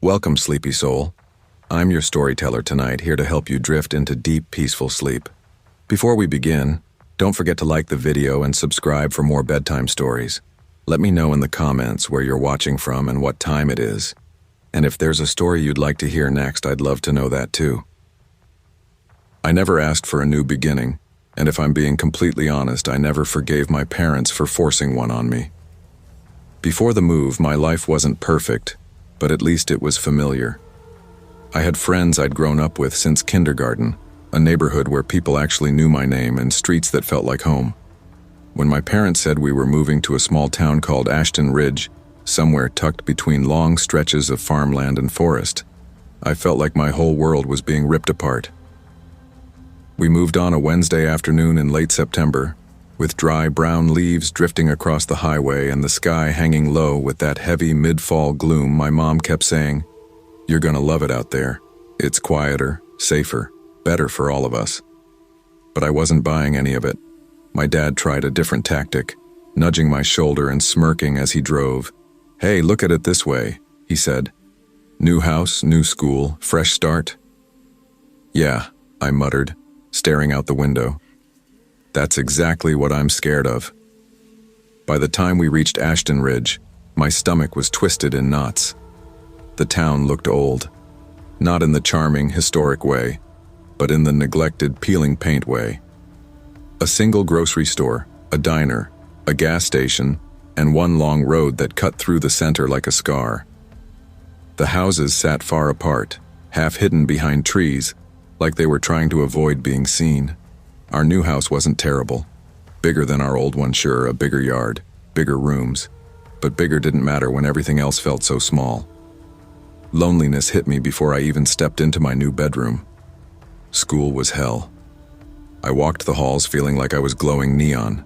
Welcome, sleepy soul. I'm your storyteller tonight, here to help you drift into deep, peaceful sleep. Before we begin, don't forget to like the video and subscribe for more bedtime stories. Let me know in the comments where you're watching from and what time it is. And if there's a story you'd like to hear next, I'd love to know that too. I never asked for a new beginning, and if I'm being completely honest, I never forgave my parents for forcing one on me. Before the move, my life wasn't perfect, but at least it was familiar. I had friends I'd grown up with since kindergarten, a neighborhood where people actually knew my name and streets that felt like home. When my parents said we were moving to a small town called Ashwood Ridge, somewhere tucked between long stretches of farmland and forest, I felt like my whole world was being ripped apart. We moved on a Wednesday afternoon in late September, with dry brown leaves drifting across the highway and the sky hanging low with that heavy mid-fall gloom. My mom kept saying, "You're gonna love it out there. It's quieter, safer, better for all of us." But I wasn't buying any of it. My dad tried a different tactic, nudging my shoulder and smirking as he drove. "Hey, look at it this way," he said. "New house, new school, fresh start." "Yeah," I muttered, staring out the window. "That's exactly what I'm scared of." By the time we reached Ashton Ridge, my stomach was twisted in knots. The town looked old, not in the charming, historic way, but in the neglected, peeling paint way. A single grocery store, a diner, a gas station, and one long road that cut through the center like a scar. The houses sat far apart, half hidden behind trees, like they were trying to avoid being seen. Our new house wasn't terrible. Bigger than our old one, sure, a bigger yard, bigger rooms. But bigger didn't matter when everything else felt so small. Loneliness hit me before I even stepped into my new bedroom. School was hell. I walked the halls feeling like I was glowing neon.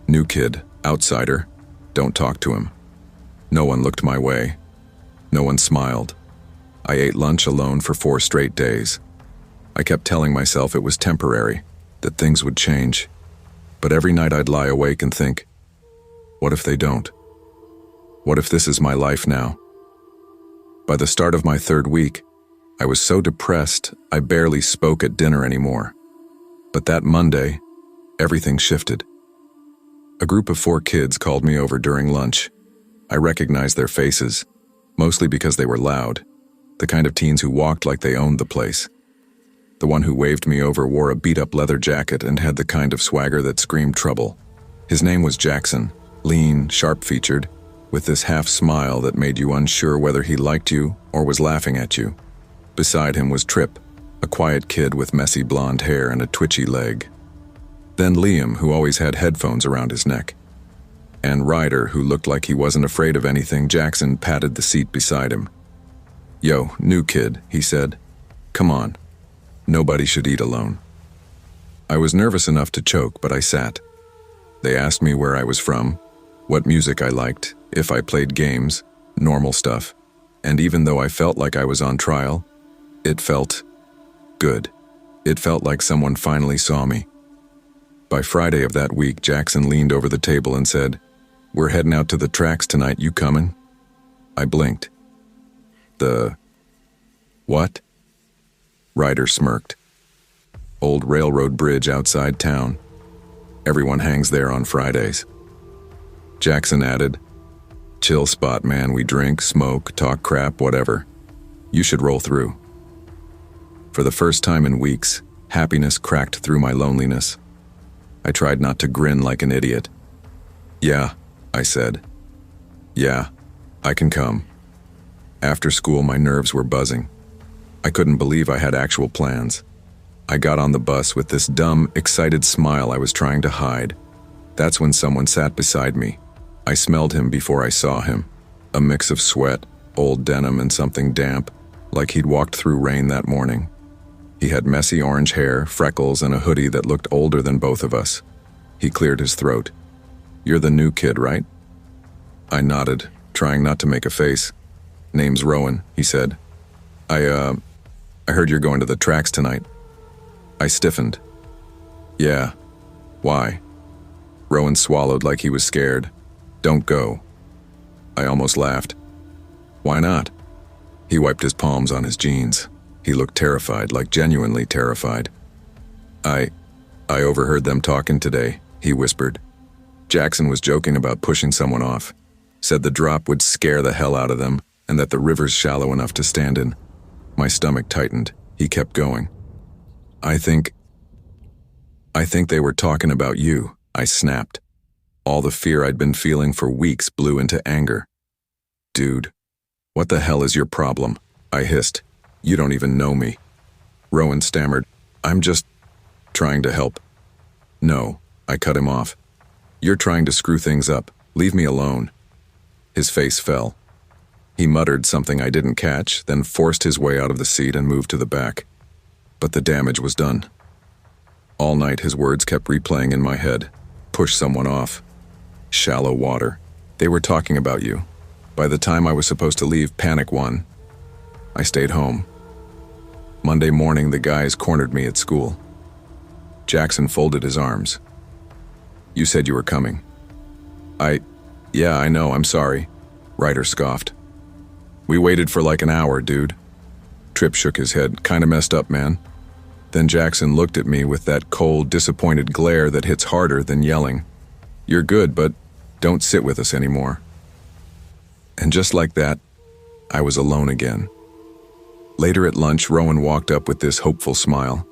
New kid, outsider, don't talk to him. No one looked my way. No one smiled. I ate lunch alone for 4 straight days. I kept telling myself it was temporary, that things would change. But every night I'd lie awake and think, what if they don't? What if this is my life now? By the start of my 3rd week, I was so depressed I barely spoke at dinner anymore. But that Monday, everything shifted. A group of 4 kids called me over during lunch. I recognized their faces, mostly because they were loud, the kind of teens who walked like they owned the place. The one who waved me over wore a beat-up leather jacket and had the kind of swagger that screamed trouble. His name was Jackson, lean, sharp-featured, with this half-smile that made you unsure whether he liked you or was laughing at you. Beside him was Trip, a quiet kid with messy blonde hair and a twitchy leg. Then Liam, who always had headphones around his neck. And Ryder, who looked like he wasn't afraid of anything. Jackson patted the seat beside him. "Yo, new kid," he said. "Come on. Nobody should eat alone." I was nervous enough to choke, but I sat. They asked me where I was from, what music I liked, if I played games, normal stuff. And even though I felt like I was on trial, it felt good. It felt like someone finally saw me. By Friday of that week, Jackson leaned over the table and said, "We're heading out to the tracks tonight, you coming?" I blinked. "The... what?" Ryder smirked. "Old railroad bridge outside town. Everyone hangs there on Fridays." Jackson added, "Chill spot, man. We drink, smoke, talk crap, whatever. You should roll through." For the first time in weeks, happiness cracked through my loneliness. I tried not to grin like an idiot. "Yeah," I said. "Yeah, I can come." After school, my nerves were buzzing. I couldn't believe I had actual plans. I got on the bus with this dumb, excited smile I was trying to hide. That's when someone sat beside me. I smelled him before I saw him. A mix of sweat, old denim, and something damp, like he'd walked through rain that morning. He had messy orange hair, freckles, and a hoodie that looked older than both of us. He cleared his throat. "You're the new kid, right?" I nodded, trying not to make a face. "Name's Rowan," he said. I heard you're going to the tracks tonight." I stiffened. "Yeah. Why?" Rowan swallowed like he was scared. "Don't go." I almost laughed. "Why not?" He wiped his palms on his jeans. He looked terrified, like genuinely terrified. I overheard them talking today," he whispered. "Jackson was joking about pushing someone off. Said the drop would scare the hell out of them and that the river's shallow enough to stand in." My stomach tightened. He kept going. I think they were talking about you," I snapped. All the fear I'd been feeling for weeks blew into anger. "Dude, what the hell is your problem?" I hissed. "You don't even know me." Rowan stammered. "I'm just trying to help." "No," I cut him off. "You're trying to screw things up. Leave me alone." His face fell. He muttered something I didn't catch, then forced his way out of the seat and moved to the back. But the damage was done. All night his words kept replaying in my head. Push someone off. Shallow water. They were talking about you. By the time I was supposed to leave, panic won. I stayed home. Monday morning, the guys cornered me at school. Jackson folded his arms. "You said you were coming." Yeah, I know, I'm sorry," Ryder scoffed. "We waited for like an hour, dude." Tripp shook his head. "Kinda messed up, man." Then Jackson looked at me with that cold, disappointed glare that hits harder than yelling. "You're good, but don't sit with us anymore." And just like that, I was alone again. Later at lunch, Rowan walked up with this hopeful smile.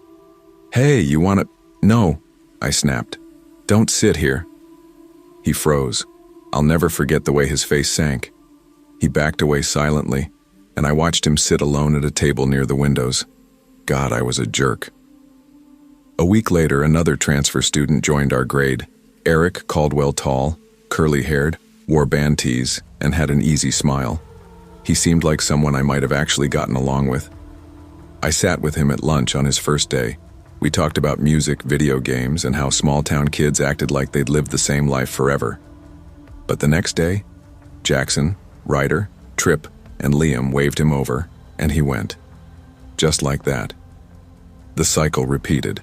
"Hey, you wanna—" "No," I snapped. "Don't sit here." He froze. I'll never forget the way his face sank. He backed away silently, and I watched him sit alone at a table near the windows. God, I was a jerk. A week later, another transfer student joined our grade. Eric, Caldwell tall, curly-haired, wore band tees, and had an easy smile. He seemed like someone I might have actually gotten along with. I sat with him at lunch on his first day. We talked about music, video games, and how small-town kids acted like they'd lived the same life forever. But the next day, Jackson, Ryder, Tripp, and Liam waved him over, and he went. Just like that. The cycle repeated.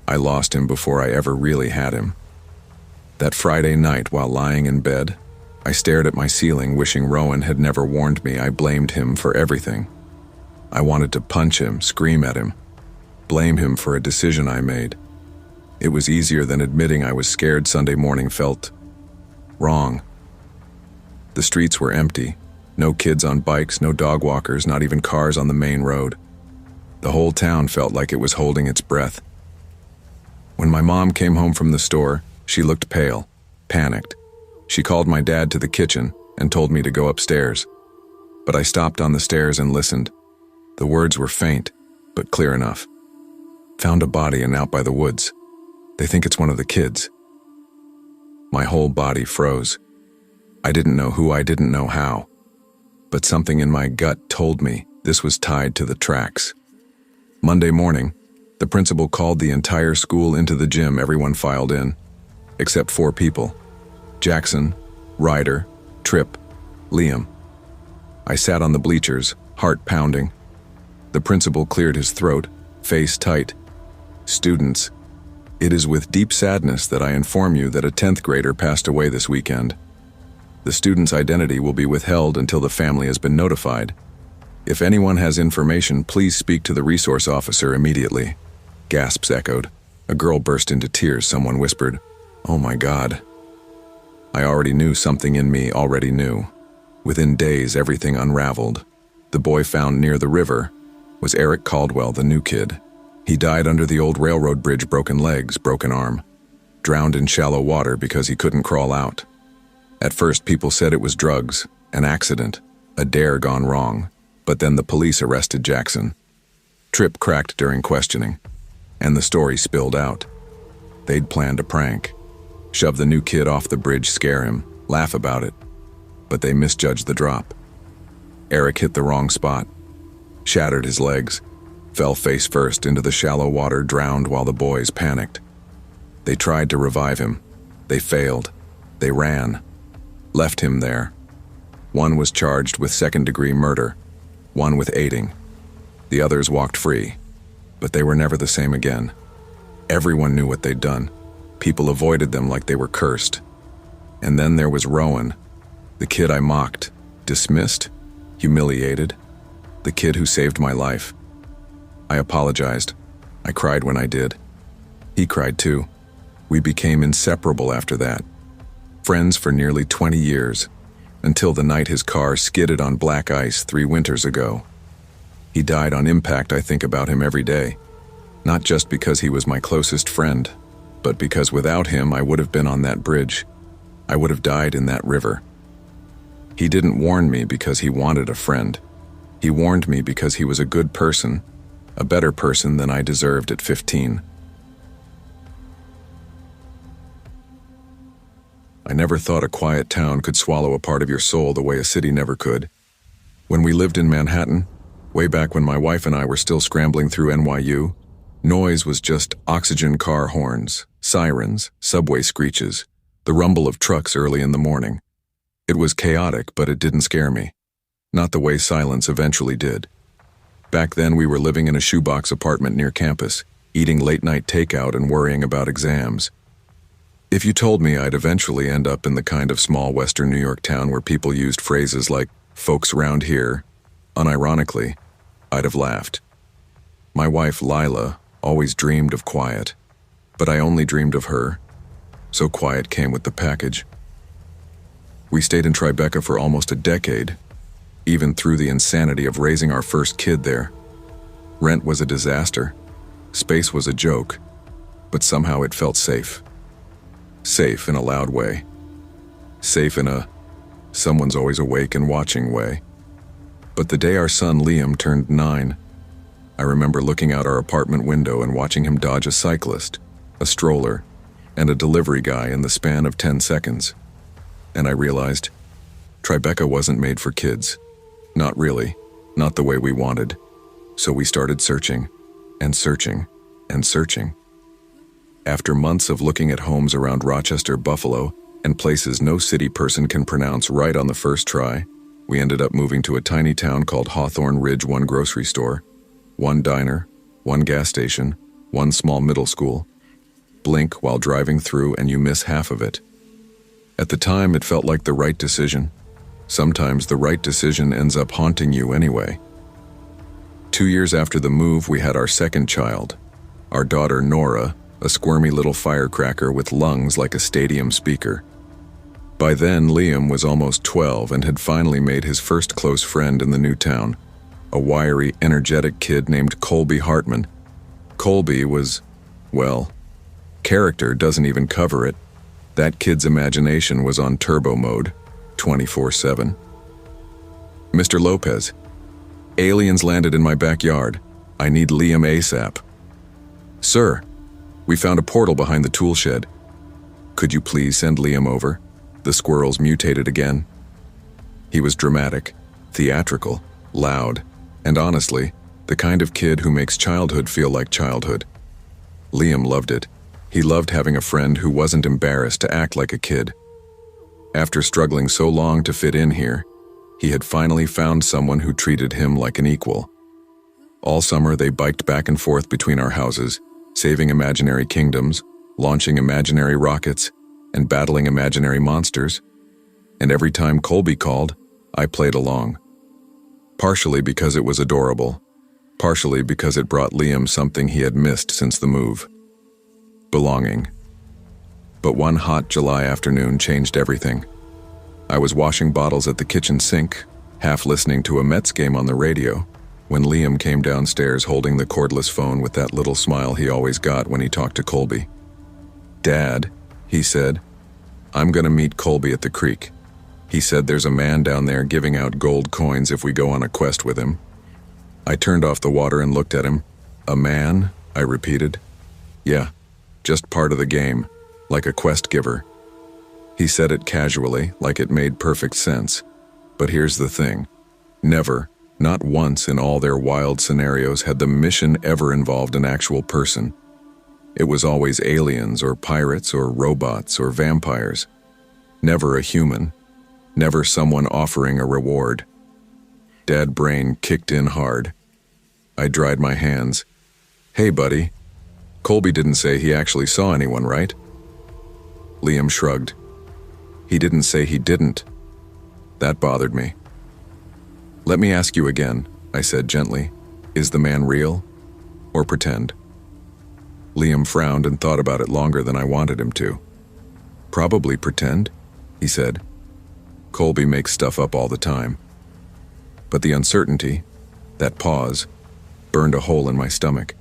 I lost him before I ever really had him. That Friday night, while lying in bed, I stared at my ceiling, wishing Rowan had never warned me. I blamed him for everything. I wanted to punch him, scream at him, blame him for a decision I made. It was easier than admitting I was scared Sunday morning felt wrong. The streets were empty. No kids on bikes, no dog walkers, not even cars on the main road. The whole town felt like it was holding its breath. When my mom came home from the store, she looked pale, panicked. She called my dad to the kitchen and told me to go upstairs. But I stopped on the stairs and listened. The words were faint, but clear enough. "Found a body and out by the woods. They think it's one of the kids." My whole body froze. I didn't know who, I didn't know how. But something in my gut told me this was tied to the tracks. Monday morning, the principal called the entire school into the gym. Everyone filed in, except 4 people. Jackson, Ryder, Tripp, Liam. I sat on the bleachers, heart pounding. The principal cleared his throat, face tight. "Students, it is with deep sadness that I inform you that a 10th grader passed away this weekend. The student's identity will be withheld until the family has been notified. If anyone has information, please speak to the resource officer immediately." Gasps echoed. A girl burst into tears. Someone whispered, "Oh my God." I already knew something in me already knew. Within days, everything unraveled. The boy found near the river was Eric Caldwell, the new kid. He died under the old railroad bridge, broken legs, broken arm. Drowned in shallow water because he couldn't crawl out. At first, people said it was drugs, an accident, a dare gone wrong. But then the police arrested Jackson. Tripp cracked during questioning, and the story spilled out. They'd planned a prank. Shove the new kid off the bridge, scare him, laugh about it. But they misjudged the drop. Eric hit the wrong spot, shattered his legs, fell face first into the shallow water, drowned while the boys panicked. They tried to revive him. They failed. They ran. Left him there. One was charged with second-degree murder, one with aiding. The others walked free, but they were never the same again. Everyone knew what they'd done. People avoided them like they were cursed. And then there was Rowan, the kid I mocked, dismissed, humiliated, The kid who saved my life. I apologized. I cried when I did. He cried too. We became inseparable after that. Friends for nearly 20 years, until the night his car skidded on black ice 3 winters ago. He died on impact. I think about him every day. Not just because he was my closest friend, but because without him I would have been on that bridge. I would have died in that river. He didn't warn me because he wanted a friend. He warned me because he was a good person, a better person than I deserved at 15. I never thought a quiet town could swallow a part of your soul the way a city never could. When we lived in Manhattan, way back when my wife and I were still scrambling through NYU, noise was just oxygen car horns, sirens, subway screeches, the rumble of trucks early in the morning. It was chaotic, but it didn't scare me. Not the way silence eventually did. Back then we were living in a shoebox apartment near campus, eating late-night takeout and worrying about exams. If you told me I'd eventually end up in the kind of small western New York town where people used phrases like "folks around here," unironically, I'd have laughed. My wife, Lila, always dreamed of quiet, but I only dreamed of her, so quiet came with the package. We stayed in Tribeca for almost a decade, even through the insanity of raising our first kid there. Rent was a disaster, space was a joke, but somehow it felt safe. Safe in a loud way. Safe in a someone's always awake and watching way. But the day our son Liam turned 9, I remember looking out our apartment window and watching him dodge a cyclist, a stroller, and a delivery guy in the span of 10 seconds. And I realized, Tribeca wasn't made for kids. Not really, not the way we wanted. So we started searching, and searching, and searching. After months of looking at homes around Rochester, Buffalo, and places no city person can pronounce right on the first try, we ended up moving to a tiny town called Hawthorne Ridge. 1 grocery store, 1 diner, 1 gas station, 1 small middle school. Blink while driving through and you miss half of it. At the time, it felt like the right decision. Sometimes the right decision ends up haunting you anyway. 2 years after the move, we had our second child, our daughter Nora, a squirmy little firecracker with lungs like a stadium speaker. By then, Liam was almost 12 and had finally made his first close friend in the new town, a wiry, energetic kid named Colby Hartman. Colby was, well, character doesn't even cover it. That kid's imagination was on turbo mode, 24/7. Mr. Lopez, aliens landed in my backyard. I need Liam ASAP. Sir, we found a portal behind the tool shed. Could you please send Liam over? The squirrels mutated again. He was dramatic, theatrical, loud, and honestly, the kind of kid who makes childhood feel like childhood. Liam loved it. He loved having a friend who wasn't embarrassed to act like a kid. After struggling so long to fit in here, he had finally found someone who treated him like an equal. All summer they biked back and forth between our houses, saving imaginary kingdoms, launching imaginary rockets, and battling imaginary monsters. And every time Colby called, I played along. Partially because it was adorable, partially because it brought Liam something he had missed since the move. Belonging. But one hot July afternoon changed everything. I was washing bottles at the kitchen sink, half listening to a Mets game on the radio, when Liam came downstairs holding the cordless phone with that little smile he always got when he talked to Colby. Dad, he said, I'm gonna meet Colby at the creek. He said there's a man down there giving out gold coins if we go on a quest with him. I turned off the water and looked at him. A man? I repeated. Yeah, just part of the game, like a quest giver. He said it casually, like it made perfect sense. But here's the thing. Never, not once in all their wild scenarios had the mission ever involved an actual person. It was always aliens or pirates or robots or vampires. Never a human. Never someone offering a reward. Dad brain kicked in hard. I dried my hands. Hey, buddy. Colby didn't say he actually saw anyone, right? Liam shrugged. He didn't say he didn't. That bothered me. Let me ask you again. I said gently. Is the man real or pretend? Liam frowned and thought about it longer than I wanted him to. Probably pretend, he said. Colby makes stuff up all the time. But the uncertainty, that pause, burned a hole in my stomach.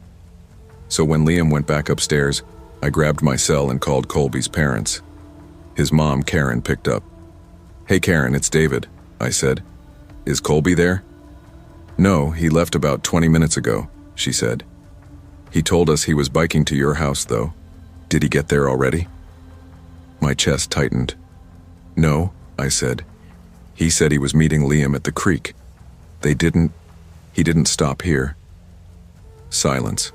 So when Liam went back upstairs, I grabbed my cell and called Colby's parents. His mom, Karen, picked up. Hey Karen, it's David, I said. Is Colby there? No, he left about 20 minutes ago, she said. He told us he was biking to your house, though. Did he get there already? My chest tightened. No, I said. He said he was meeting Liam at the creek. He didn't stop here. Silence.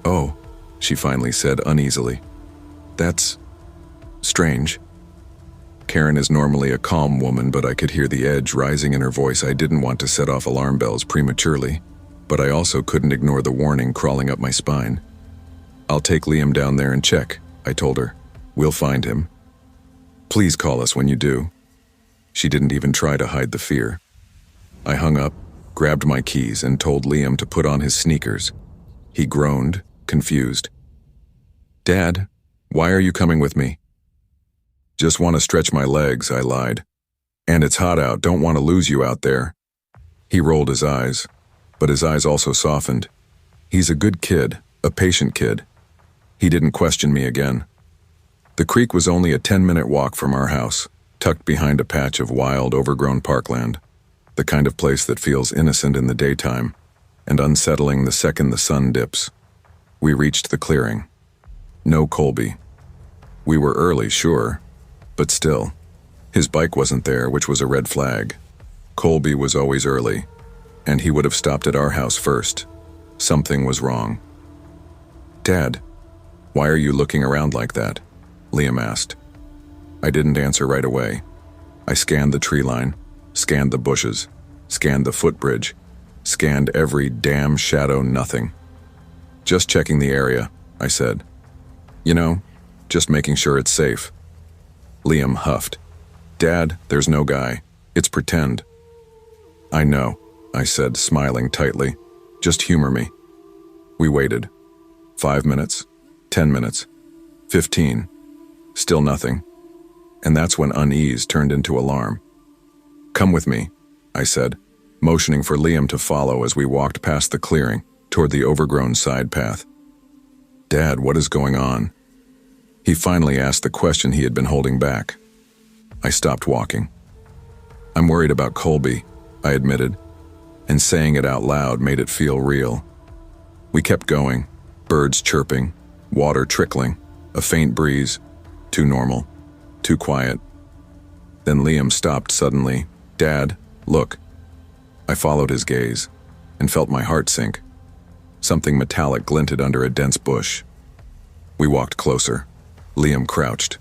Oh, she finally said uneasily. That's strange. Karen is normally a calm woman, but I could hear the edge rising in her voice. I didn't want to set off alarm bells prematurely, but I also couldn't ignore the warning crawling up my spine. I'll take Liam down there and check, I told her. We'll find him. Please call us when you do. She didn't even try to hide the fear. I hung up, grabbed my keys, and told Liam to put on his sneakers. He groaned, confused. Dad, why are you coming with me? Just want to stretch my legs, I lied. And it's hot out, don't want to lose you out there. He rolled his eyes, but his eyes also softened. He's a good kid, a patient kid. He didn't question me again. The creek was only a 10-minute walk from our house, tucked behind a patch of wild, overgrown parkland, the kind of place that feels innocent in the daytime and unsettling the second the sun dips. We reached the clearing. No Colby. We were early, sure, but still. His bike wasn't there, which was a red flag. Colby was always early, and he would have stopped at our house first. Something was wrong. Dad, why are you looking around like that? Liam asked. I didn't answer right away. I scanned the tree line, scanned the bushes, scanned the footbridge, scanned every damn shadow, nothing. Just checking the area, I said. You know, just making sure it's safe. Liam huffed. Dad, there's no guy. It's pretend. I know, I said, smiling tightly. Just humor me. We waited. 5 minutes, 10 minutes, 15. Still nothing. And that's when unease turned into alarm. Come with me, I said, motioning for Liam to follow as we walked past the clearing toward the overgrown side path. Dad, what is going on? He finally asked the question he had been holding back. I stopped walking. I'm worried about Colby, I admitted, and saying it out loud made it feel real. We kept going, birds chirping, water trickling, a faint breeze, too normal, too quiet. Then Liam stopped suddenly. Dad, look. I followed his gaze and felt my heart sink. Something metallic glinted under a dense bush. We walked closer. Liam crouched,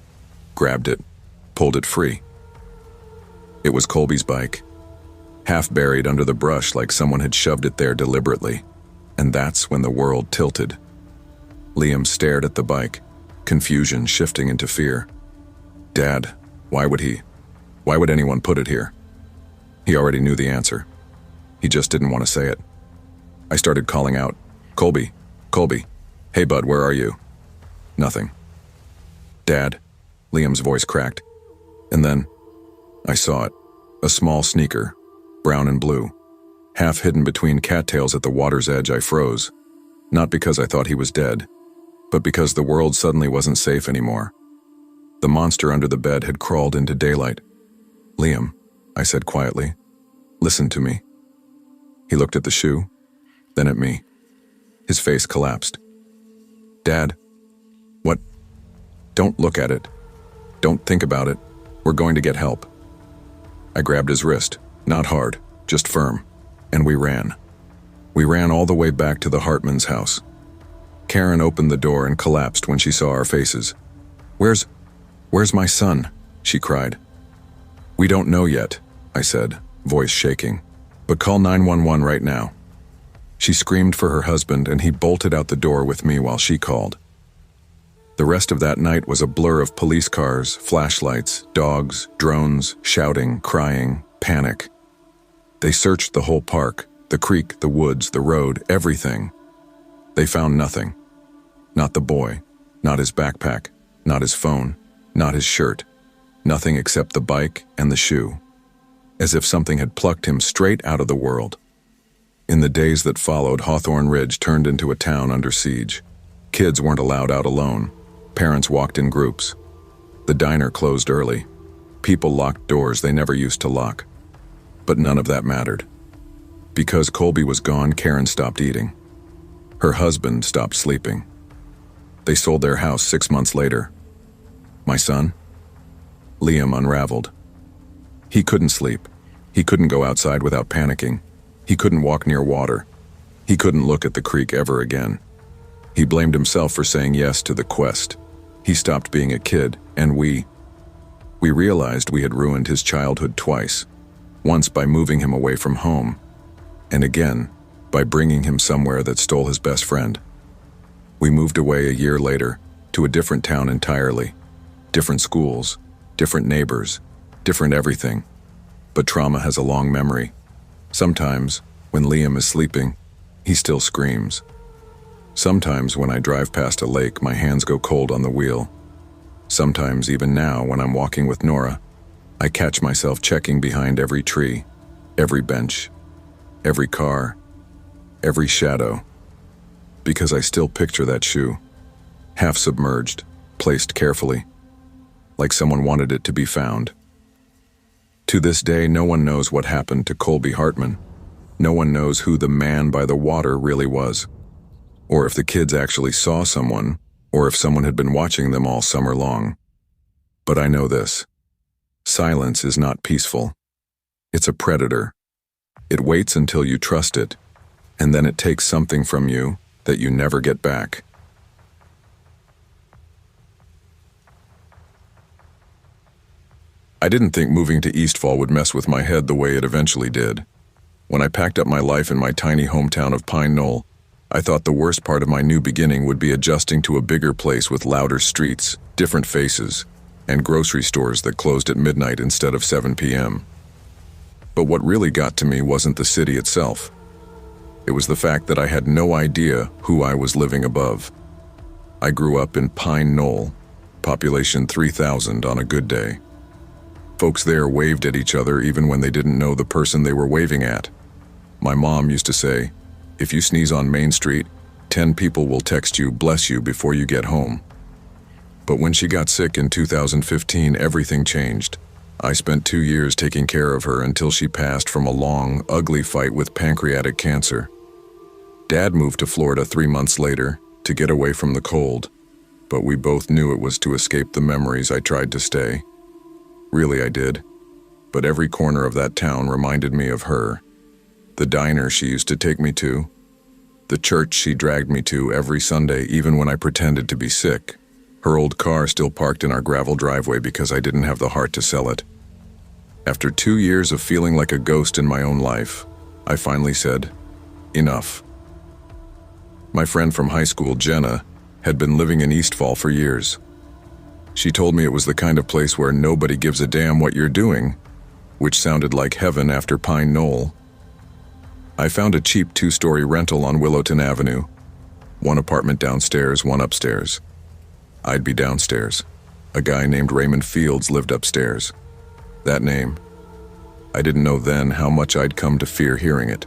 grabbed it, pulled it free. It was Colby's bike, half buried under the brush like someone had shoved it there deliberately, and that's when the world tilted. Liam stared at the bike, confusion shifting into fear. Dad, why would anyone put it here? He already knew the answer. He just didn't want to say it. I started calling out, Colby, Colby, hey bud, where are you? Nothing. Dad, Liam's voice cracked. And then, I saw it. A small sneaker, brown and blue. Half hidden between cattails at the water's edge, I froze. Not because I thought he was dead, but because the world suddenly wasn't safe anymore. The monster under the bed had crawled into daylight. Liam, I said quietly, listen to me. He looked at the shoe, then at me. His face collapsed. Dad, what? Don't look at it. Don't think about it. We're going to get help. I grabbed his wrist, not hard, just firm, and we ran. We ran all the way back to the Hartman's house. Karen opened the door and collapsed when she saw our faces. Where's my son? She cried. We don't know yet, I said, voice shaking, but call 911 right now. She screamed for her husband and he bolted out the door with me while she called. The rest of that night was a blur of police cars, flashlights, dogs, drones, shouting, crying, panic. They searched the whole park, The creek, the woods, the road, everything. They found nothing. Not the boy, not his backpack, not his phone, not his shirt. Nothing except the bike and the shoe. As if something had plucked him straight out of the world. In the days that followed, Hawthorne Ridge turned into a town under siege. Kids weren't allowed out alone. Parents walked in groups. The diner closed early. People locked doors they never used to lock. But none of that mattered. Because Colby was gone, Karen stopped eating. Her husband stopped sleeping. They sold their house 6 months later. My son? Liam unraveled. He couldn't sleep. He couldn't go outside without panicking. He couldn't walk near water. He couldn't look at the creek ever again. He blamed himself for saying yes to the quest. He stopped being a kid, and we realized we had ruined his childhood twice. Once by moving him away from home, and again by bringing him somewhere that stole his best friend. We moved away a year later to a different town entirely. Different schools, different neighbors, different everything. But trauma has a long memory. Sometimes, when Liam is sleeping, he still screams. Sometimes when I drive past a lake, my hands go cold on the wheel. Sometimes, even now, when I'm walking with Nora, I catch myself checking behind every tree, every bench, every car, every shadow. Because I still picture that shoe, half submerged, placed carefully, like someone wanted it to be found. To this day, no one knows what happened to Colby Hartman. No one knows who the man by the water really was, or if the kids actually saw someone, or if someone had been watching them all summer long. But I know this. Silence is not peaceful. It's a predator. It waits until you trust it, and then it takes something from you that you never get back. I didn't think moving to Eastfall would mess with my head the way it eventually did. When I packed up my life in my tiny hometown of Pine Knoll, I thought the worst part of my new beginning would be adjusting to a bigger place with louder streets, different faces, and grocery stores that closed at midnight instead of 7 p.m. But what really got to me wasn't the city itself. It was the fact that I had no idea who I was living above. I grew up in Pine Knoll, population 3,000 on a good day. Folks there waved at each other even when they didn't know the person they were waving at. My mom used to say, if you sneeze on Main Street, 10 people will text you, bless you, before you get home. But when she got sick in 2015, everything changed. I spent 2 years taking care of her until she passed from a long, ugly fight with pancreatic cancer. Dad moved to Florida 3 months later to get away from the cold, but we both knew it was to escape the memories I tried to stay. Really, I did. But every corner of that town reminded me of her. The diner she used to take me to. The church she dragged me to every Sunday, even when I pretended to be sick. Her old car still parked in our gravel driveway because I didn't have the heart to sell it. After 2 years of feeling like a ghost in my own life, I finally said, enough. My friend from high school, Jenna, had been living in Eastfall for years. She told me it was the kind of place where nobody gives a damn what you're doing, which sounded like heaven after Pine Knoll. I found a cheap 2-story rental on Willowton Avenue. 1 apartment downstairs, 1 upstairs. I'd be downstairs. A guy named Raymond Fields lived upstairs. That name. I didn't know then how much I'd come to fear hearing it.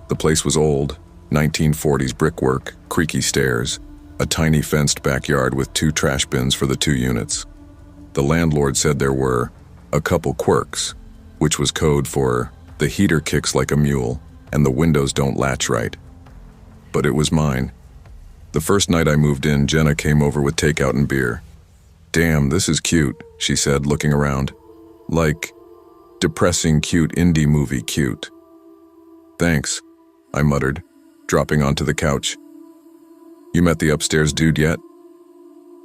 The place was old, 1940s brickwork, creaky stairs, a tiny fenced backyard with 2 trash bins for the 2 units. The landlord said there were a couple quirks, which was code for the heater kicks like a mule and the windows don't latch right. But it was mine. The first night I moved in, Jenna came over with takeout and beer. Damn, this is cute, she said, looking around. Like, depressing cute indie movie cute. Thanks, I muttered, dropping onto the couch. You met the upstairs dude yet?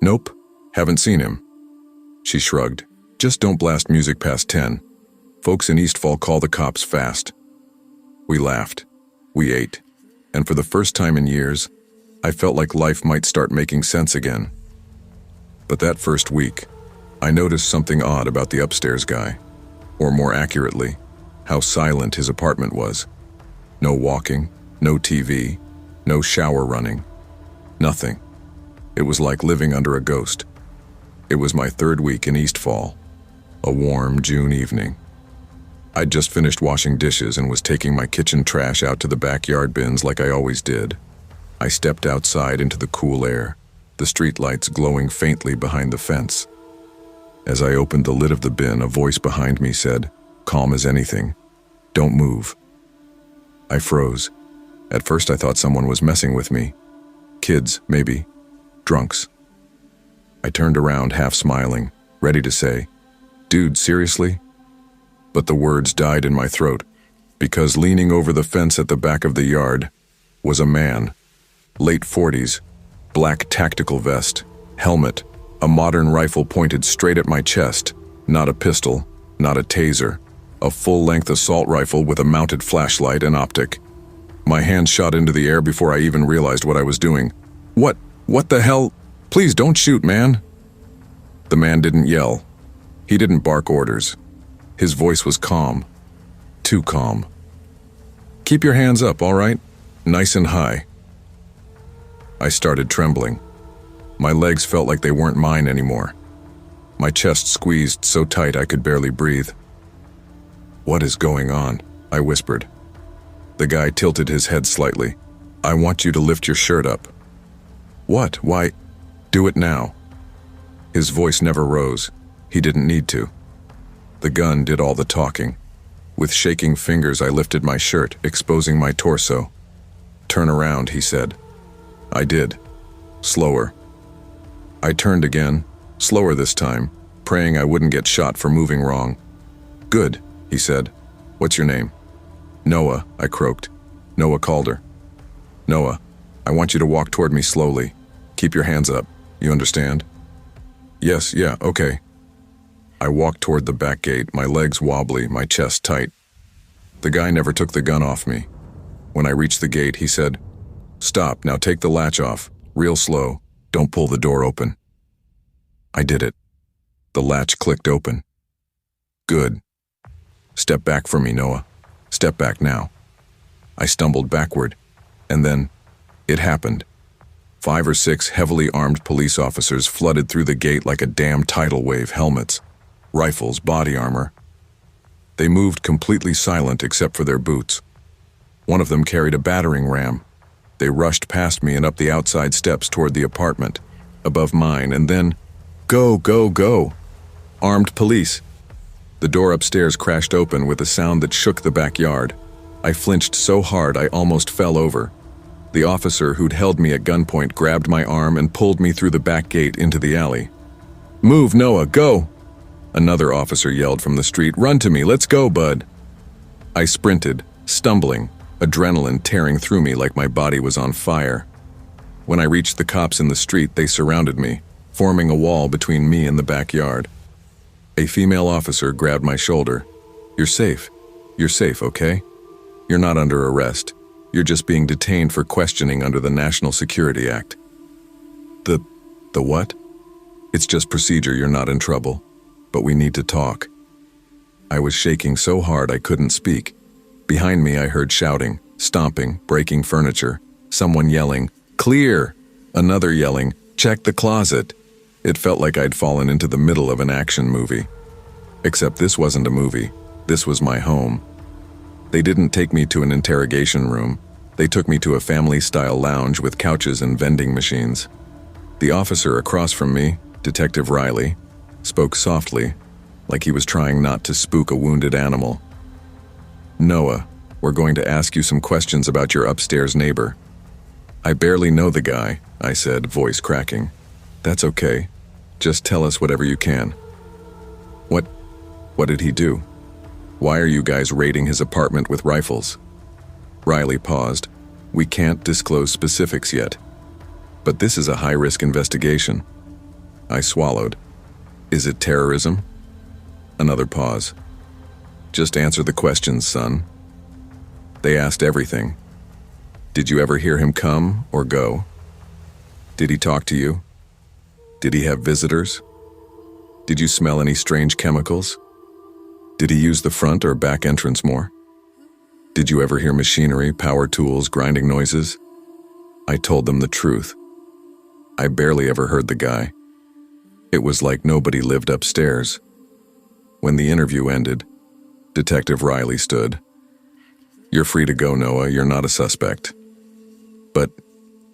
Nope, haven't seen him. She shrugged. Just don't blast music past 10. Folks in Eastfall call the cops fast. We laughed. We ate. And for the first time in years, I felt like life might start making sense again. But that first week, I noticed something odd about the upstairs guy. Or more accurately, how silent his apartment was. No walking, no TV, no shower running. Nothing. It was like living under a ghost. It was my third week in Eastfall, a warm June evening. I'd just finished washing dishes and was taking my kitchen trash out to the backyard bins like I always did. I stepped outside into the cool air, the streetlights glowing faintly behind the fence. As I opened the lid of the bin, a voice behind me said, calm as anything, "Don't move." I froze. At first I thought someone was messing with me. Kids, maybe. Drunks. I turned around, half smiling, ready to say, "Dude, seriously?" But the words died in my throat, because leaning over the fence at the back of the yard was a man, late 40s, black tactical vest, helmet, a modern rifle pointed straight at my chest, not a pistol, not a taser, a full-length assault rifle with a mounted flashlight and optic. My hand shot into the air before I even realized what I was doing. What the hell? Please don't shoot, man." The man didn't yell. He didn't bark orders. His voice was calm. Too calm. "Keep your hands up, all right? Nice and high." I started trembling. My legs felt like they weren't mine anymore. My chest squeezed so tight I could barely breathe. "What is going on?" I whispered. The guy tilted his head slightly. "I want you to lift your shirt up." "What? Why?" "Do it now." His voice never rose. He didn't need to. The gun did all the talking. With shaking fingers, I lifted my shirt, exposing my torso. "Turn around," he said. I did. Slower. I turned again, slower this time, praying I wouldn't get shot for moving wrong. "Good," he said. "What's your name?" "Noah," I croaked. Noah Calder. "Noah, I want you to walk toward me slowly. Keep your hands up. You understand?" "Yes, yeah, okay." I walked toward the back gate, my legs wobbly, my chest tight. The guy never took the gun off me. When I reached the gate, he said, "Stop, now take the latch off. Real slow. Don't pull the door open." I did it. The latch clicked open. "Good. Step back for me, Noah. Step back now." I stumbled backward, and then it happened. 5 or 6 heavily armed police officers flooded through the gate like a damn tidal wave, helmets, rifles, body armor. They moved completely silent except for their boots. One of them carried a battering ram. They rushed past me and up the outside steps toward the apartment, above mine, and then, go, go, go. Armed police. The door upstairs crashed open with a sound that shook the backyard. I flinched so hard I almost fell over. The officer who'd held me at gunpoint grabbed my arm and pulled me through the back gate into the alley. "Move, Noah, go!" Another officer yelled from the street, "Run to me, let's go, bud." I sprinted, stumbling, adrenaline tearing through me like my body was on fire. When I reached the cops in the street, they surrounded me, forming a wall between me and the backyard. A female officer grabbed my shoulder. "You're safe. You're safe, okay? You're not under arrest. You're just being detained for questioning under the National Security Act." The what? "It's just procedure, you're not in trouble. But we need to talk." I was shaking so hard I couldn't speak. Behind me I heard shouting, stomping, breaking furniture, someone yelling, "Clear!" Another yelling, "Check the closet!" It felt like I'd fallen into the middle of an action movie. Except this wasn't a movie. This was my home. They didn't take me to an interrogation room. They took me to a family-style lounge with couches and vending machines. The officer across from me, Detective Riley, spoke softly, like he was trying not to spook a wounded animal. "Noah, we're going to ask you some questions about your upstairs neighbor." "I barely know the guy," I said, voice cracking. "That's okay. Just tell us whatever you can." What did he do? Why are you guys raiding his apartment with rifles?" Riley paused. "We can't disclose specifics yet. But this is a high-risk investigation." I swallowed. "Is it terrorism?" Another pause. "Just answer the questions, son." They asked everything. Did you ever hear him come or go? Did he talk to you? Did he have visitors? Did you smell any strange chemicals? Did he use the front or back entrance more? Did you ever hear machinery, power tools, grinding noises? I told them the truth. I barely ever heard the guy. It was like nobody lived upstairs. When the interview ended, Detective Riley stood. "You're free to go, Noah. You're not a suspect." "But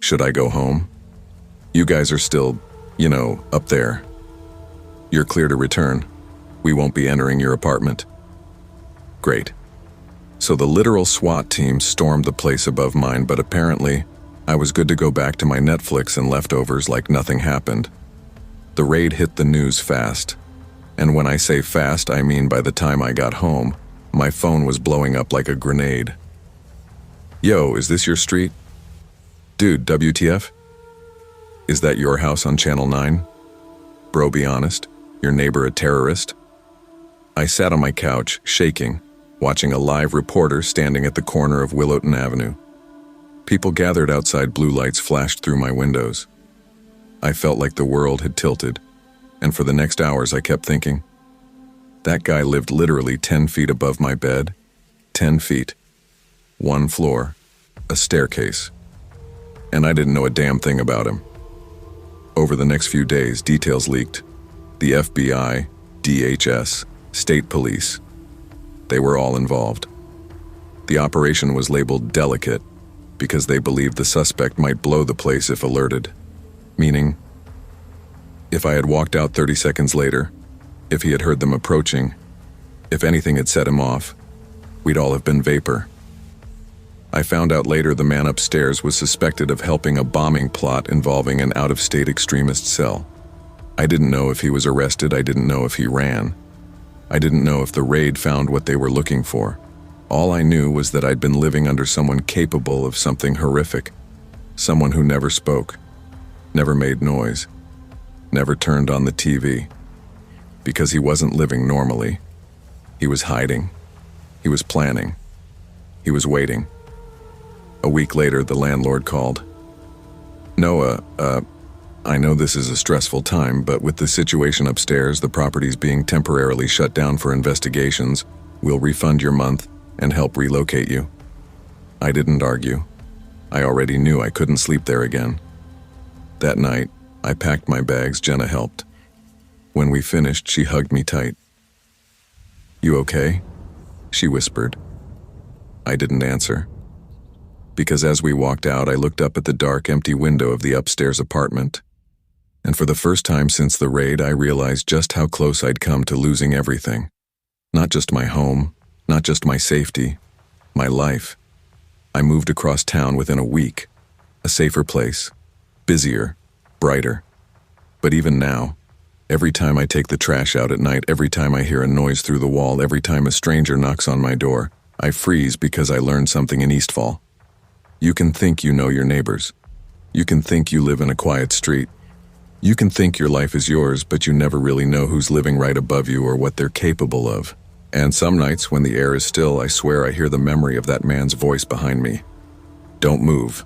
should I go home? You guys are still, up there. You're clear to return. We won't be entering your apartment." Great. So the literal SWAT team stormed the place above mine, but apparently I was good to go back to my Netflix and leftovers like nothing happened. The raid hit the news fast. And when I say fast, I mean by the time I got home, my phone was blowing up like a grenade. "Yo, is this your street? Dude, WTF? Is that your house on Channel 9? Bro, be honest. Your neighbor a terrorist?" I sat on my couch, shaking, watching a live reporter standing at the corner of Willow Avenue. People gathered outside, blue lights flashed through my windows. I felt like the world had tilted, and for the next hours I kept thinking, that guy lived literally 10 feet above my bed. 10 feet. One floor. A staircase. And I didn't know a damn thing about him. Over the next few days, details leaked. The FBI, DHS, state police. They were all involved. The operation was labeled delicate because they believed the suspect might blow the place if alerted. Meaning, if I had walked out 30 seconds later, if he had heard them approaching, if anything had set him off, we'd all have been vapor. I found out later the man upstairs was suspected of helping a bombing plot involving an out-of-state extremist cell. I didn't know if he was arrested, I didn't know if he ran. I didn't know if the raid found what they were looking for. All I knew was that I'd been living under someone capable of something horrific. Someone who never spoke, never made noise, never turned on the TV. Because he wasn't living normally. He was hiding. He was planning. He was waiting. A week later, the landlord called. "Noah, I know this is a stressful time, but with the situation upstairs, the property's being temporarily shut down for investigations, we'll refund your month and help relocate you." I didn't argue. I already knew I couldn't sleep there again. That night, I packed my bags. Jenna helped. When we finished, she hugged me tight. "You okay?" she whispered. I didn't answer. Because as we walked out, I looked up at the dark, empty window of the upstairs apartment. And for the first time since the raid, I realized just how close I'd come to losing everything. Not just my home, not just my safety, my life. I moved across town within a week. A safer place. Busier. Brighter. But even now, every time I take the trash out at night, every time I hear a noise through the wall, every time a stranger knocks on my door, I freeze because I learned something in Eastfall. You can think you know your neighbors. You can think you live in a quiet street. You can think your life is yours, but you never really know who's living right above you or what they're capable of. And some nights when the air is still, I swear I hear the memory of that man's voice behind me. "Don't move."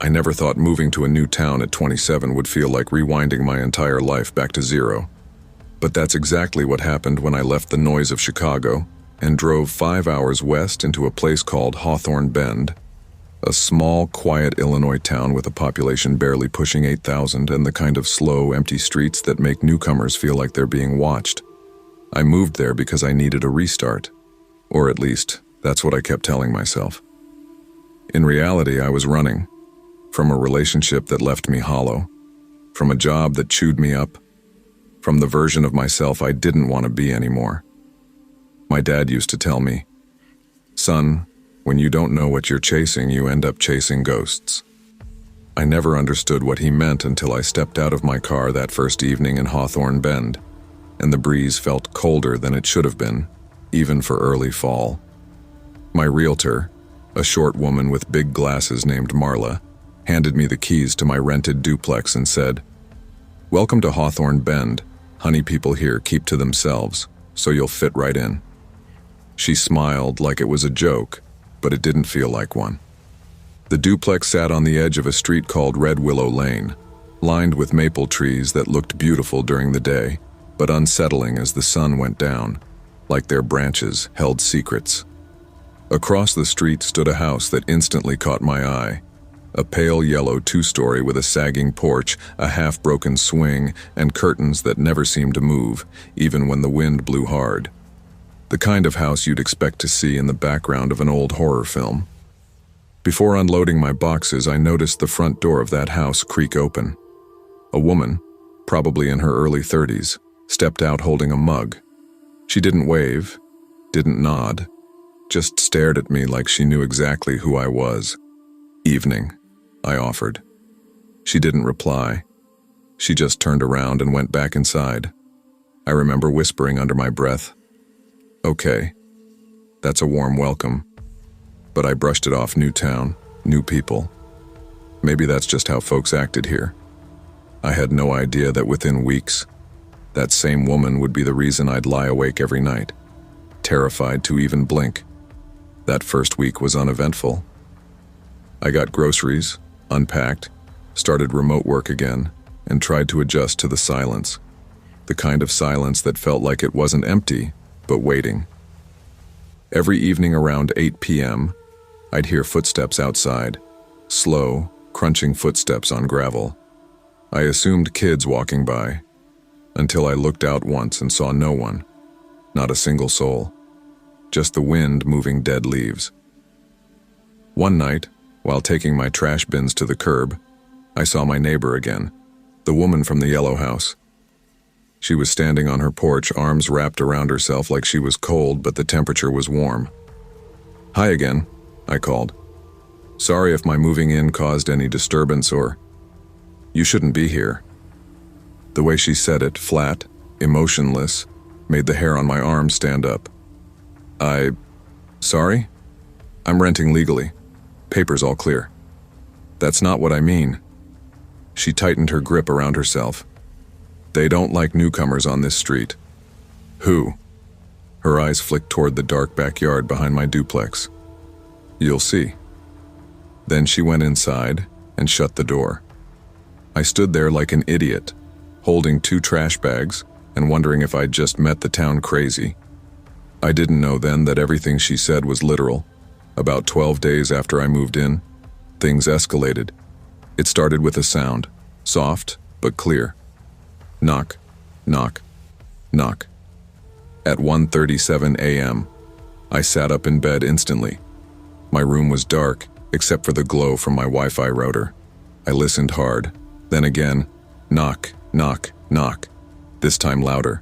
I never thought moving to a new town at 27 would feel like rewinding my entire life back to zero. But that's exactly what happened when I left the noise of Chicago and drove 5 hours west into a place called Hawthorne Bend, a small, quiet Illinois town with a population barely pushing 8,000 and the kind of slow, empty streets that make newcomers feel like they're being watched. I moved there because I needed a restart. Or at least, that's what I kept telling myself. In reality, I was running. From a relationship that left me hollow. From a job that chewed me up. From the version of myself I didn't want to be anymore. My dad used to tell me, "Son, when you don't know what you're chasing, you end up chasing ghosts." I never understood what he meant until I stepped out of my car that first evening in Hawthorne Bend, and the breeze felt colder than it should have been, even for early fall. My realtor, a short woman with big glasses named Mila, handed me the keys to my rented duplex and said, "Welcome to Hawthorne Bend. Honey people here keep to themselves, so you'll fit right in." She smiled like it was a joke, but it didn't feel like one. The duplex sat on the edge of a street called Red Willow Lane, lined with maple trees that looked beautiful during the day, but unsettling as the sun went down, like their branches held secrets. Across the street stood a house that instantly caught my eye. A pale yellow two-story with a sagging porch, a half-broken swing, and curtains that never seemed to move, even when the wind blew hard. The kind of house you'd expect to see in the background of an old horror film. Before unloading my boxes, I noticed the front door of that house creak open. A woman, probably in her early 30s, stepped out holding a mug. She didn't wave, didn't nod, just stared at me like she knew exactly who I was. "Evening," I offered. She didn't reply. She just turned around and went back inside. I remember whispering under my breath, "Okay, that's a warm welcome." But I brushed it off. New town, new people. Maybe that's just how folks acted here. I had no idea that within weeks, that same woman would be the reason I'd lie awake every night, terrified to even blink. That first week was uneventful. I got groceries, unpacked, started remote work again, and tried to adjust to the silence. The kind of silence that felt like it wasn't empty, but waiting. Every evening around 8 p.m., I'd hear footsteps outside, slow, crunching footsteps on gravel. I assumed kids walking by, until I looked out once and saw no one, not a single soul, just the wind moving dead leaves. One night, while taking my trash bins to the curb, I saw my neighbor again, the woman from the yellow house. She was standing on her porch, arms wrapped around herself like she was cold, but the temperature was warm. "Hi again," I called. "Sorry if my moving in caused any disturbance or... You shouldn't be here." The way she said it, flat, emotionless, made the hair on my arm stand up. Sorry? I'm renting legally. Papers all clear." "That's not what I mean." She tightened her grip around herself. "They don't like newcomers on this street." "Who?" Her eyes flicked toward the dark backyard behind my duplex. "You'll see." Then she went inside and shut the door. I stood there like an idiot, holding 2 trash bags and wondering if I'd just met the town crazy. I didn't know then that everything she said was literal. About 12 days after I moved in, things escalated. It started with a sound, soft but clear. Knock, knock, knock. At 1:37 a.m., I sat up in bed instantly. My room was dark, except for the glow from my Wi-Fi router. I listened hard. Then again, knock, knock, knock. This time louder.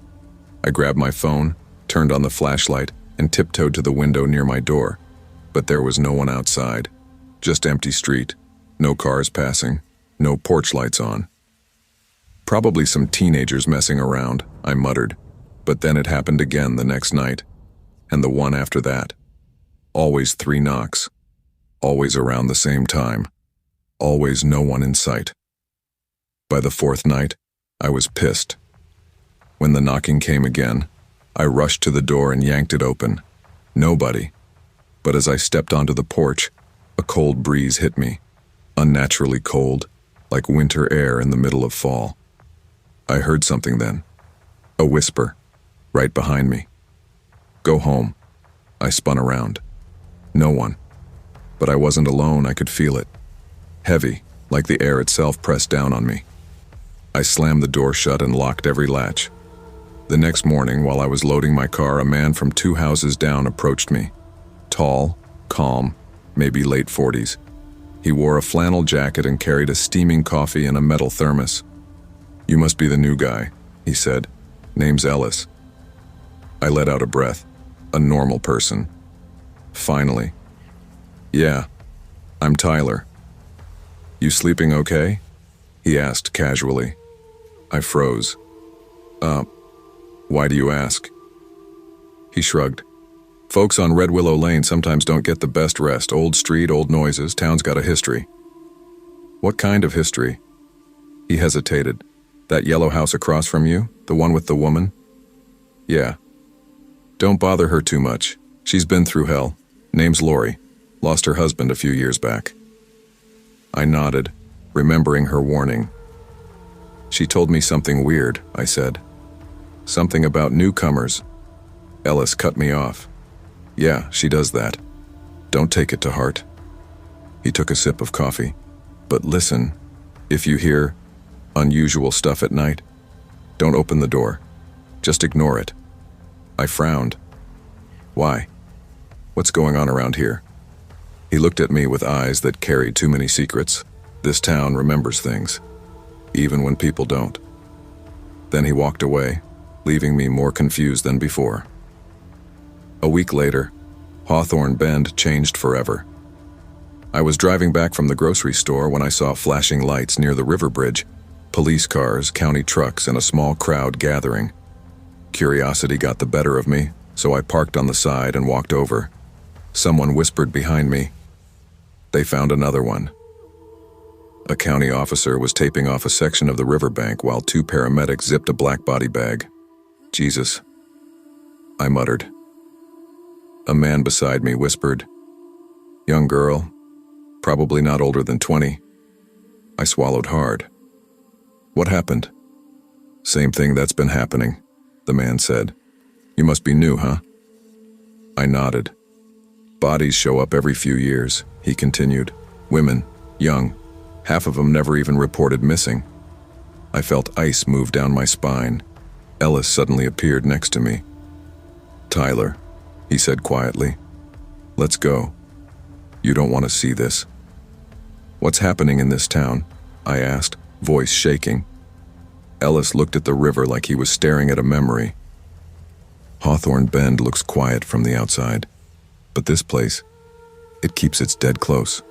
I grabbed my phone, turned on the flashlight, and tiptoed to the window near my door. But there was no one outside. Just empty street. No cars passing. No porch lights on. "Probably some teenagers messing around," I muttered. But then it happened again the next night. And the one after that. Always 3 knocks. Always around the same time. Always no one in sight. By the 4th night, I was pissed. When the knocking came again, I rushed to the door and yanked it open. Nobody. But as I stepped onto the porch, a cold breeze hit me. Unnaturally cold, like winter air in the middle of fall. I heard something then. A whisper, right behind me. "Go home." I spun around. No one. But I wasn't alone, I could feel it. Heavy, like the air itself pressed down on me. I slammed the door shut and locked every latch. The next morning, while I was loading my car, a man from 2 houses down approached me. Tall, calm, maybe late 40s. He wore a flannel jacket and carried a steaming coffee in a metal thermos. "You must be the new guy," he said. "Name's Ellis." I let out a breath. A normal person. Finally. "Yeah, I'm Tyler." "You sleeping okay?" he asked casually. I froze. Why do you ask?" He shrugged. "Folks on Red Willow Lane sometimes don't get the best rest. Old street, old noises, town's got a history." "What kind of history?" He hesitated. "That yellow house across from you? The one with the woman?" "Yeah." "Don't bother her too much. She's been through hell. Name's Lorie. Lost her husband a few years back." I nodded, remembering her warning. "She told me something weird," I said. Something about newcomers. Ellis cut me off. Yeah, she does that. Don't take it to heart. He took a sip of coffee. But listen, if you hear unusual stuff at night, don't open the door. Just ignore it. I frowned. Why? What's going on around here? He looked at me with eyes that carried too many secrets. This town remembers things, even when people don't. Then he walked away, leaving me more confused than before. A week later, Hawthorne Bend changed forever. I was driving back from the grocery store when I saw flashing lights near the river bridge, police cars, county trucks, and a small crowd gathering. Curiosity got the better of me, so I parked on the side and walked over. Someone whispered behind me. They found another one. A county officer was taping off a section of the riverbank while two paramedics zipped a black body bag. Jesus, I muttered. A man beside me whispered, young girl, probably not older than 20. I swallowed hard. What happened? Same thing that's been happening, the man said. You must be new, huh? I nodded. Bodies show up every few years, he continued. Women, young, half of them never even reported missing. I felt ice move down my spine. Ellis suddenly appeared next to me. Tyler, he said quietly. Let's go. You don't want to see this. What's happening in this town? I asked, voice shaking. Ellis looked at the river like he was staring at a memory. Hawthorne Bend looks quiet from the outside, but this place, it keeps its dead close.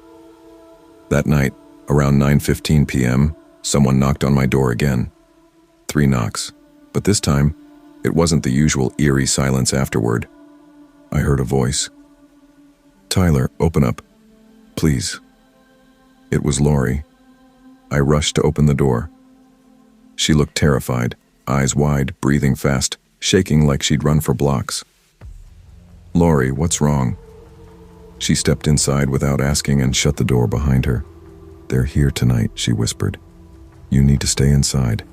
That night, around 9:15 p.m., someone knocked on my door again. 3 knocks, but this time, it wasn't the usual eerie silence afterward. I heard a voice. Tyler, open up, please. It was Lorie. I rushed to open the door. She looked terrified, eyes wide, breathing fast, shaking like she'd run for blocks. Lorie, what's wrong? She stepped inside without asking and shut the door behind her. They're here tonight, she whispered. You need to stay inside.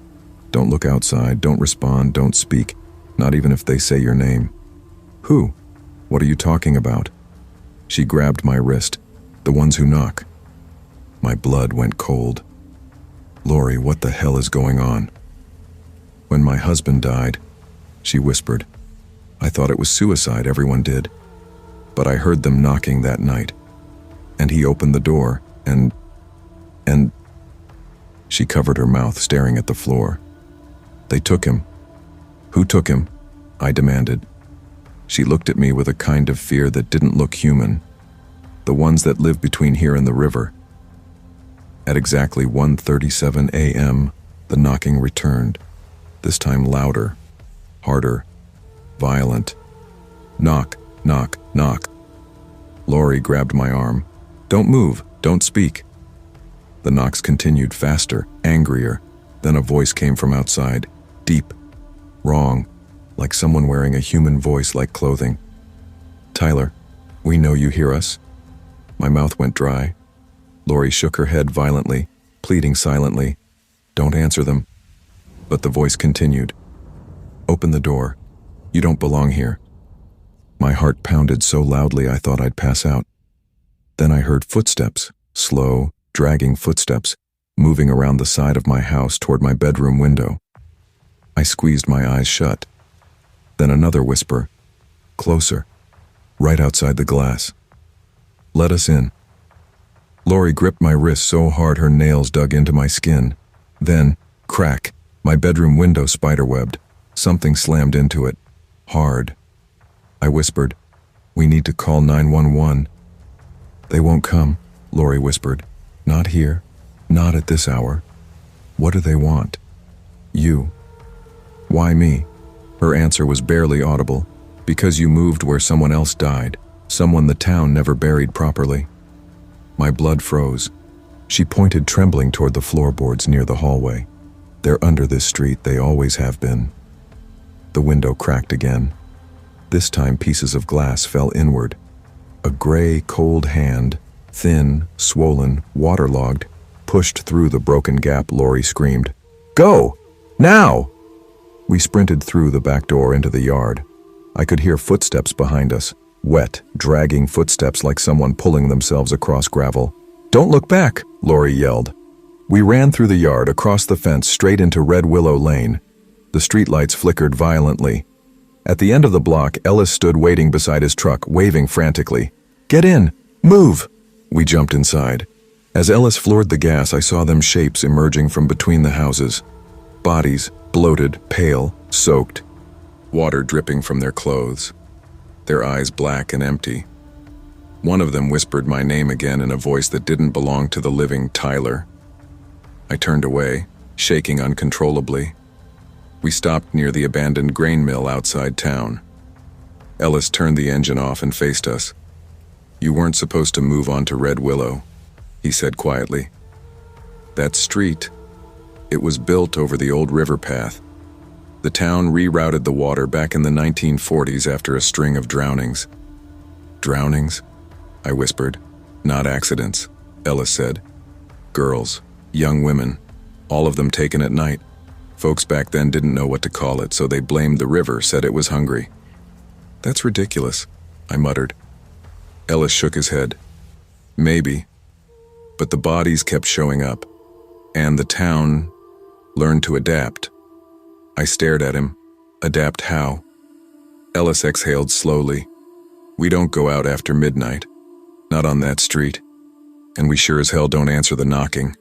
Don't look outside, don't respond, don't speak, not even if they say your name. Who? What are you talking about? She grabbed my wrist. The ones who knock. My blood went cold. Lorie, what the hell is going on? When my husband died, she whispered. I thought it was suicide, everyone did. But I heard them knocking that night. And he opened the door, and... She covered her mouth, staring at the floor. They took him. Who took him? I demanded. She looked at me with a kind of fear that didn't look human. The ones that live between here and the river. At exactly 1:37 a.m., the knocking returned, this time louder, harder, violent. Knock, knock, knock. Lorie grabbed my arm. Don't move, don't speak. The knocks continued faster, angrier. Then a voice came from outside, deep, wrong, like someone wearing a human voice like clothing. Tyler, we know you hear us. My mouth went dry. Lorie shook her head violently, pleading silently. Don't answer them. But the voice continued. Open the door. You don't belong here. My heart pounded so loudly I thought I'd pass out. Then I heard footsteps, slow, dragging footsteps, moving around the side of my house toward my bedroom window. I squeezed my eyes shut. Then another whisper, closer, right outside the glass. Let us in. Lorie gripped my wrist so hard her nails dug into my skin. Then, crack, my bedroom window spiderwebbed. Something slammed into it, hard. I whispered, we need to call 911. They won't come, Lorie whispered. Not here, not at this hour. What do they want? You. Why me? Her answer was barely audible. Because you moved where someone else died, someone the town never buried properly. My blood froze. She pointed trembling toward the floorboards near the hallway. They're under this street, they always have been. The window cracked again. This time pieces of glass fell inward. A gray, cold hand, thin, swollen, waterlogged, pushed through the broken gap. Lorie screamed, "Go! Now!" We sprinted through the back door into the yard. I could hear footsteps behind us, wet, dragging footsteps like someone pulling themselves across gravel. "Don't look back," Lorie yelled. We ran through the yard, across the fence, straight into Red Willow Lane. The streetlights flickered violently. At the end of the block, Ellis stood waiting beside his truck, waving frantically. "Get in! Move!" We jumped inside. As Ellis floored the gas, I saw them shapes emerging from between the houses. Bodies, bloated, pale, soaked. Water dripping from their clothes. Their eyes black and empty. One of them whispered my name again in a voice that didn't belong to the living Tyler. I turned away, shaking uncontrollably. We stopped near the abandoned grain mill outside town. Ellis turned the engine off and faced us. "You weren't supposed to move on to Red Willow," he said quietly. "That street, it was built over the old river path. The town rerouted the water back in the 1940s after a string of drownings." "Drownings?" I whispered. "Not accidents," Ellis said. "Girls, young women, all of them taken at night. Folks back then didn't know what to call it, so they blamed the river, said it was hungry." "That's ridiculous," I muttered. Ellis shook his head. "Maybe, but the bodies kept showing up, and the town learned to adapt." I stared at him. "Adapt how?" Ellis exhaled slowly. "We don't go out after midnight. Not on that street. And we sure as hell don't answer the knocking."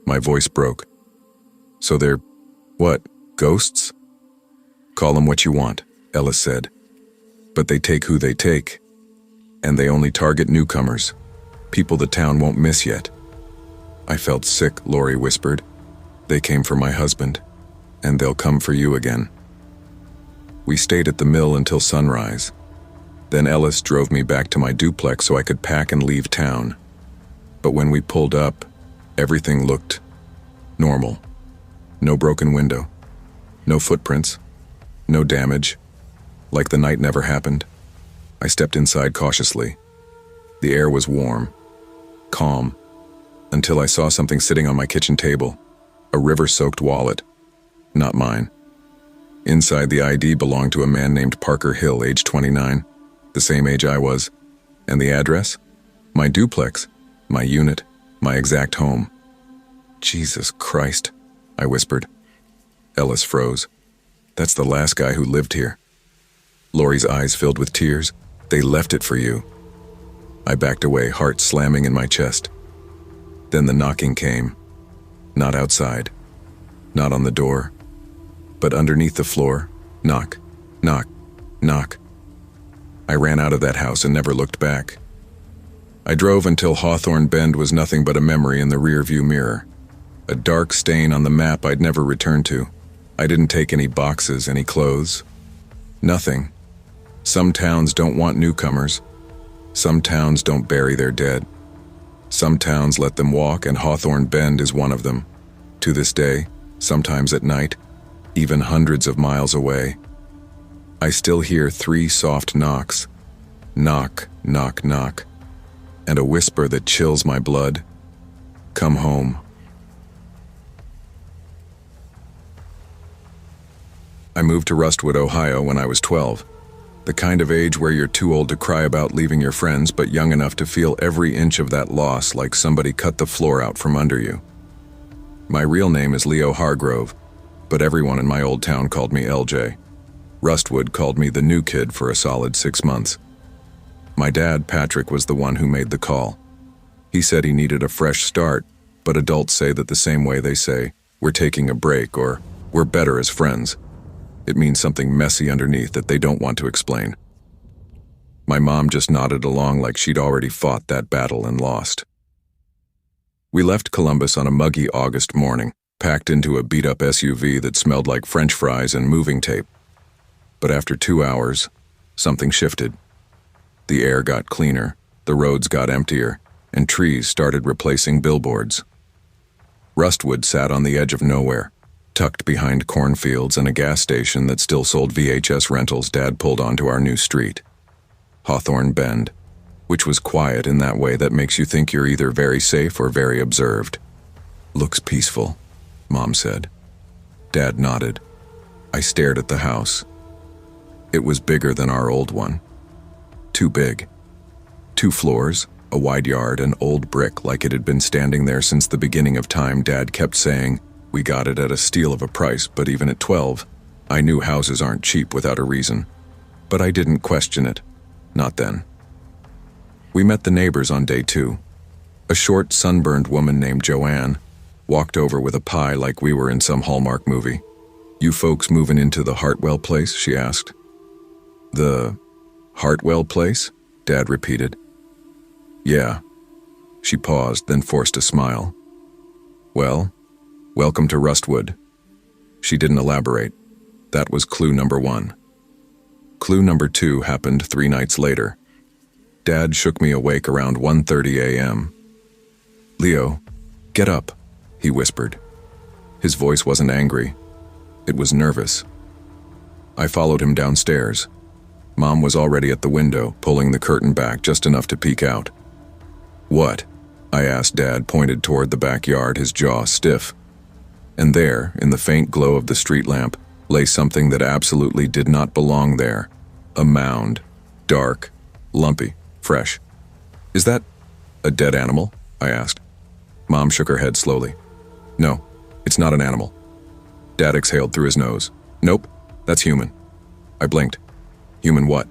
My voice broke. "So they're, what, ghosts?" "Call them what you want," Ellis said. "But they take who they take. And they only target newcomers. People the town won't miss yet." "I felt sick," Lorie whispered. "They came for my husband. And they'll come for you again." We stayed at the mill until sunrise. Then Ellis drove me back to my duplex so I could pack and leave town. But when we pulled up, everything looked normal. No broken window. No footprints. No damage. Like the night never happened. I stepped inside cautiously. The air was warm. Calm. Until I saw something sitting on my kitchen table. A river-soaked wallet. Not mine. Inside, the ID belonged to a man named Parker Hill, age 29. The same age I was. And the address? My duplex. My unit. My exact home. "Jesus Christ," I whispered. Ellis froze. "That's the last guy who lived here." Lorie's eyes filled with tears. "They left it for you." I backed away, heart slamming in my chest. Then the knocking came. Not outside. Not on the door. But underneath the floor. Knock. Knock. Knock. I ran out of that house and never looked back. I drove until Hawthorne Bend was nothing but a memory in the rearview mirror. A dark stain on the map I'd never return to. I didn't take any boxes, any clothes. Nothing. Some towns don't want newcomers. Some towns don't bury their dead. Some towns let them walk, and Hawthorne Bend is one of them. To this day, sometimes at night, even hundreds of miles away, I still hear 3 soft knocks. Knock, knock, knock. And a whisper that chills my blood. Come home. I moved to Rustwood, Ohio when I was 12. The kind of age where you're too old to cry about leaving your friends, but young enough to feel every inch of that loss like somebody cut the floor out from under you. My real name is Leo Hargrove, but everyone in my old town called me LJ. Rustwood called me the new kid for a solid 6 months. My dad, Patrick, was the one who made the call. He said he needed a fresh start, but adults say that the same way they say, "We're taking a break," or "We're better as friends." It means something messy underneath that they don't want to explain. My mom just nodded along like she'd already fought that battle and lost. We left Columbus on a muggy August morning, packed into a beat-up SUV that smelled like French fries and moving tape. But after 2 hours, something shifted. The air got cleaner, the roads got emptier, and trees started replacing billboards. Rustwood sat on the edge of nowhere, tucked behind cornfields and a gas station that still sold VHS rentals Dad pulled onto our new street. Hawthorne Bend, which was quiet in that way that makes you think you're either very safe or very observed. "Looks peaceful," Mom said. Dad nodded. I stared at the house. It was bigger than our old one. Too big. 2 floors, a wide yard, and old brick like it had been standing there since the beginning of time. Dad kept saying, "We got it at a steal of a price," but even at 12, I knew houses aren't cheap without a reason. But I didn't question it. Not then. We met the neighbors on day 2. A short, sunburned woman named Joanne walked over with a pie like we were in some Hallmark movie. "You folks moving into the Hartwell place?" she asked. "The Hartwell place?" Dad repeated. "Yeah." She paused, then forced a smile. "Well, welcome to Rustwood." She didn't elaborate. That was clue number 1. Clue number 2 happened 3 nights later. Dad shook me awake around 1:30 a.m. "Leo, get up," he whispered. His voice wasn't angry. It was nervous. I followed him downstairs. Mom was already at the window, pulling the curtain back just enough to peek out. "What?" I asked. Dad pointed toward the backyard, his jaw stiff. And there, in the faint glow of the street lamp, lay something that absolutely did not belong there. A mound. Dark. Lumpy. Fresh. "Is that a dead animal?" I asked. Mom shook her head slowly. "No, it's not an animal." Dad exhaled through his nose. "Nope, that's human." I blinked. "Human what?"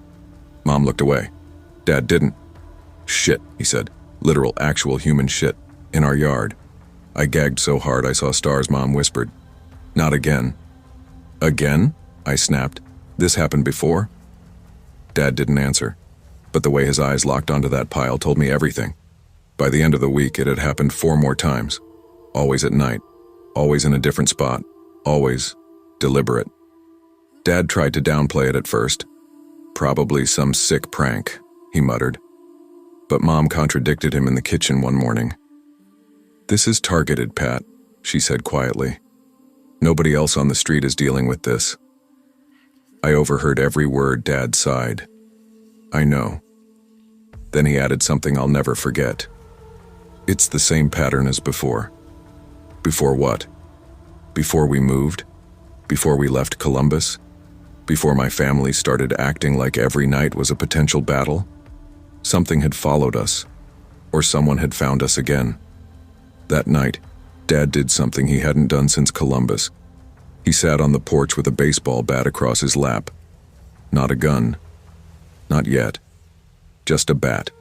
Mom looked away. Dad didn't. "Shit," he said. "Literal, actual human shit. In our yard." I gagged so hard I saw stars. Mom whispered. "Not again." "Again?" I snapped. "This happened before?" Dad didn't answer, but the way his eyes locked onto that pile told me everything. By the end of the week, it had happened 4 more times. Always at night. Always in a different spot. Always deliberate. Dad tried to downplay it at first. "Probably some sick prank," he muttered. But Mom contradicted him in the kitchen one morning. "This is targeted, Pat," she said quietly. "Nobody else on the street is dealing with this." I overheard every word. Dad sighed. "I know." Then he added something I'll never forget. "It's the same pattern as before." "Before what?" "Before we moved. Before we left Columbus. Before my family started acting like every night was a potential battle. Something had followed us, or someone had found us again. That night, Dad did something he hadn't done since Columbus. He sat on the porch with a baseball bat across his lap. Not a gun. Not yet. Just a bat.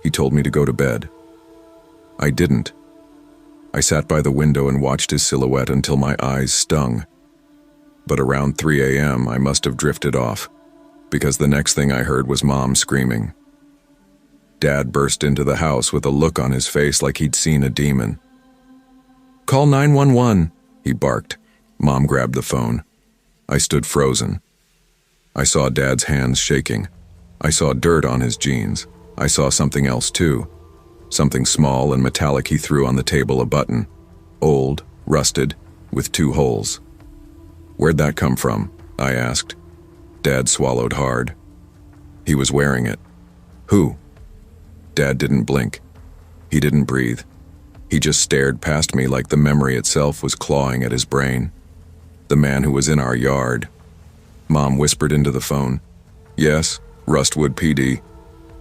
He told me to go to bed. I didn't. I sat by the window and watched his silhouette until my eyes stung. But around 3 a.m. I must have drifted off, because the next thing I heard was Mom screaming. Dad burst into the house with a look on his face like he'd seen a demon. "Call 911, he barked. Mom grabbed the phone. I stood frozen. I saw Dad's hands shaking. I saw dirt on his jeans. I saw something else too. Something small and metallic. He threw on the table, a button. Old, rusted, with 2 holes. "Where'd that come from?" I asked. Dad swallowed hard. "He was wearing it." "Who?" Dad didn't blink. He didn't breathe. He just stared past me like the memory itself was clawing at his brain. "The man who was in our yard." Mom whispered into the phone. "Yes, Rustwood PD.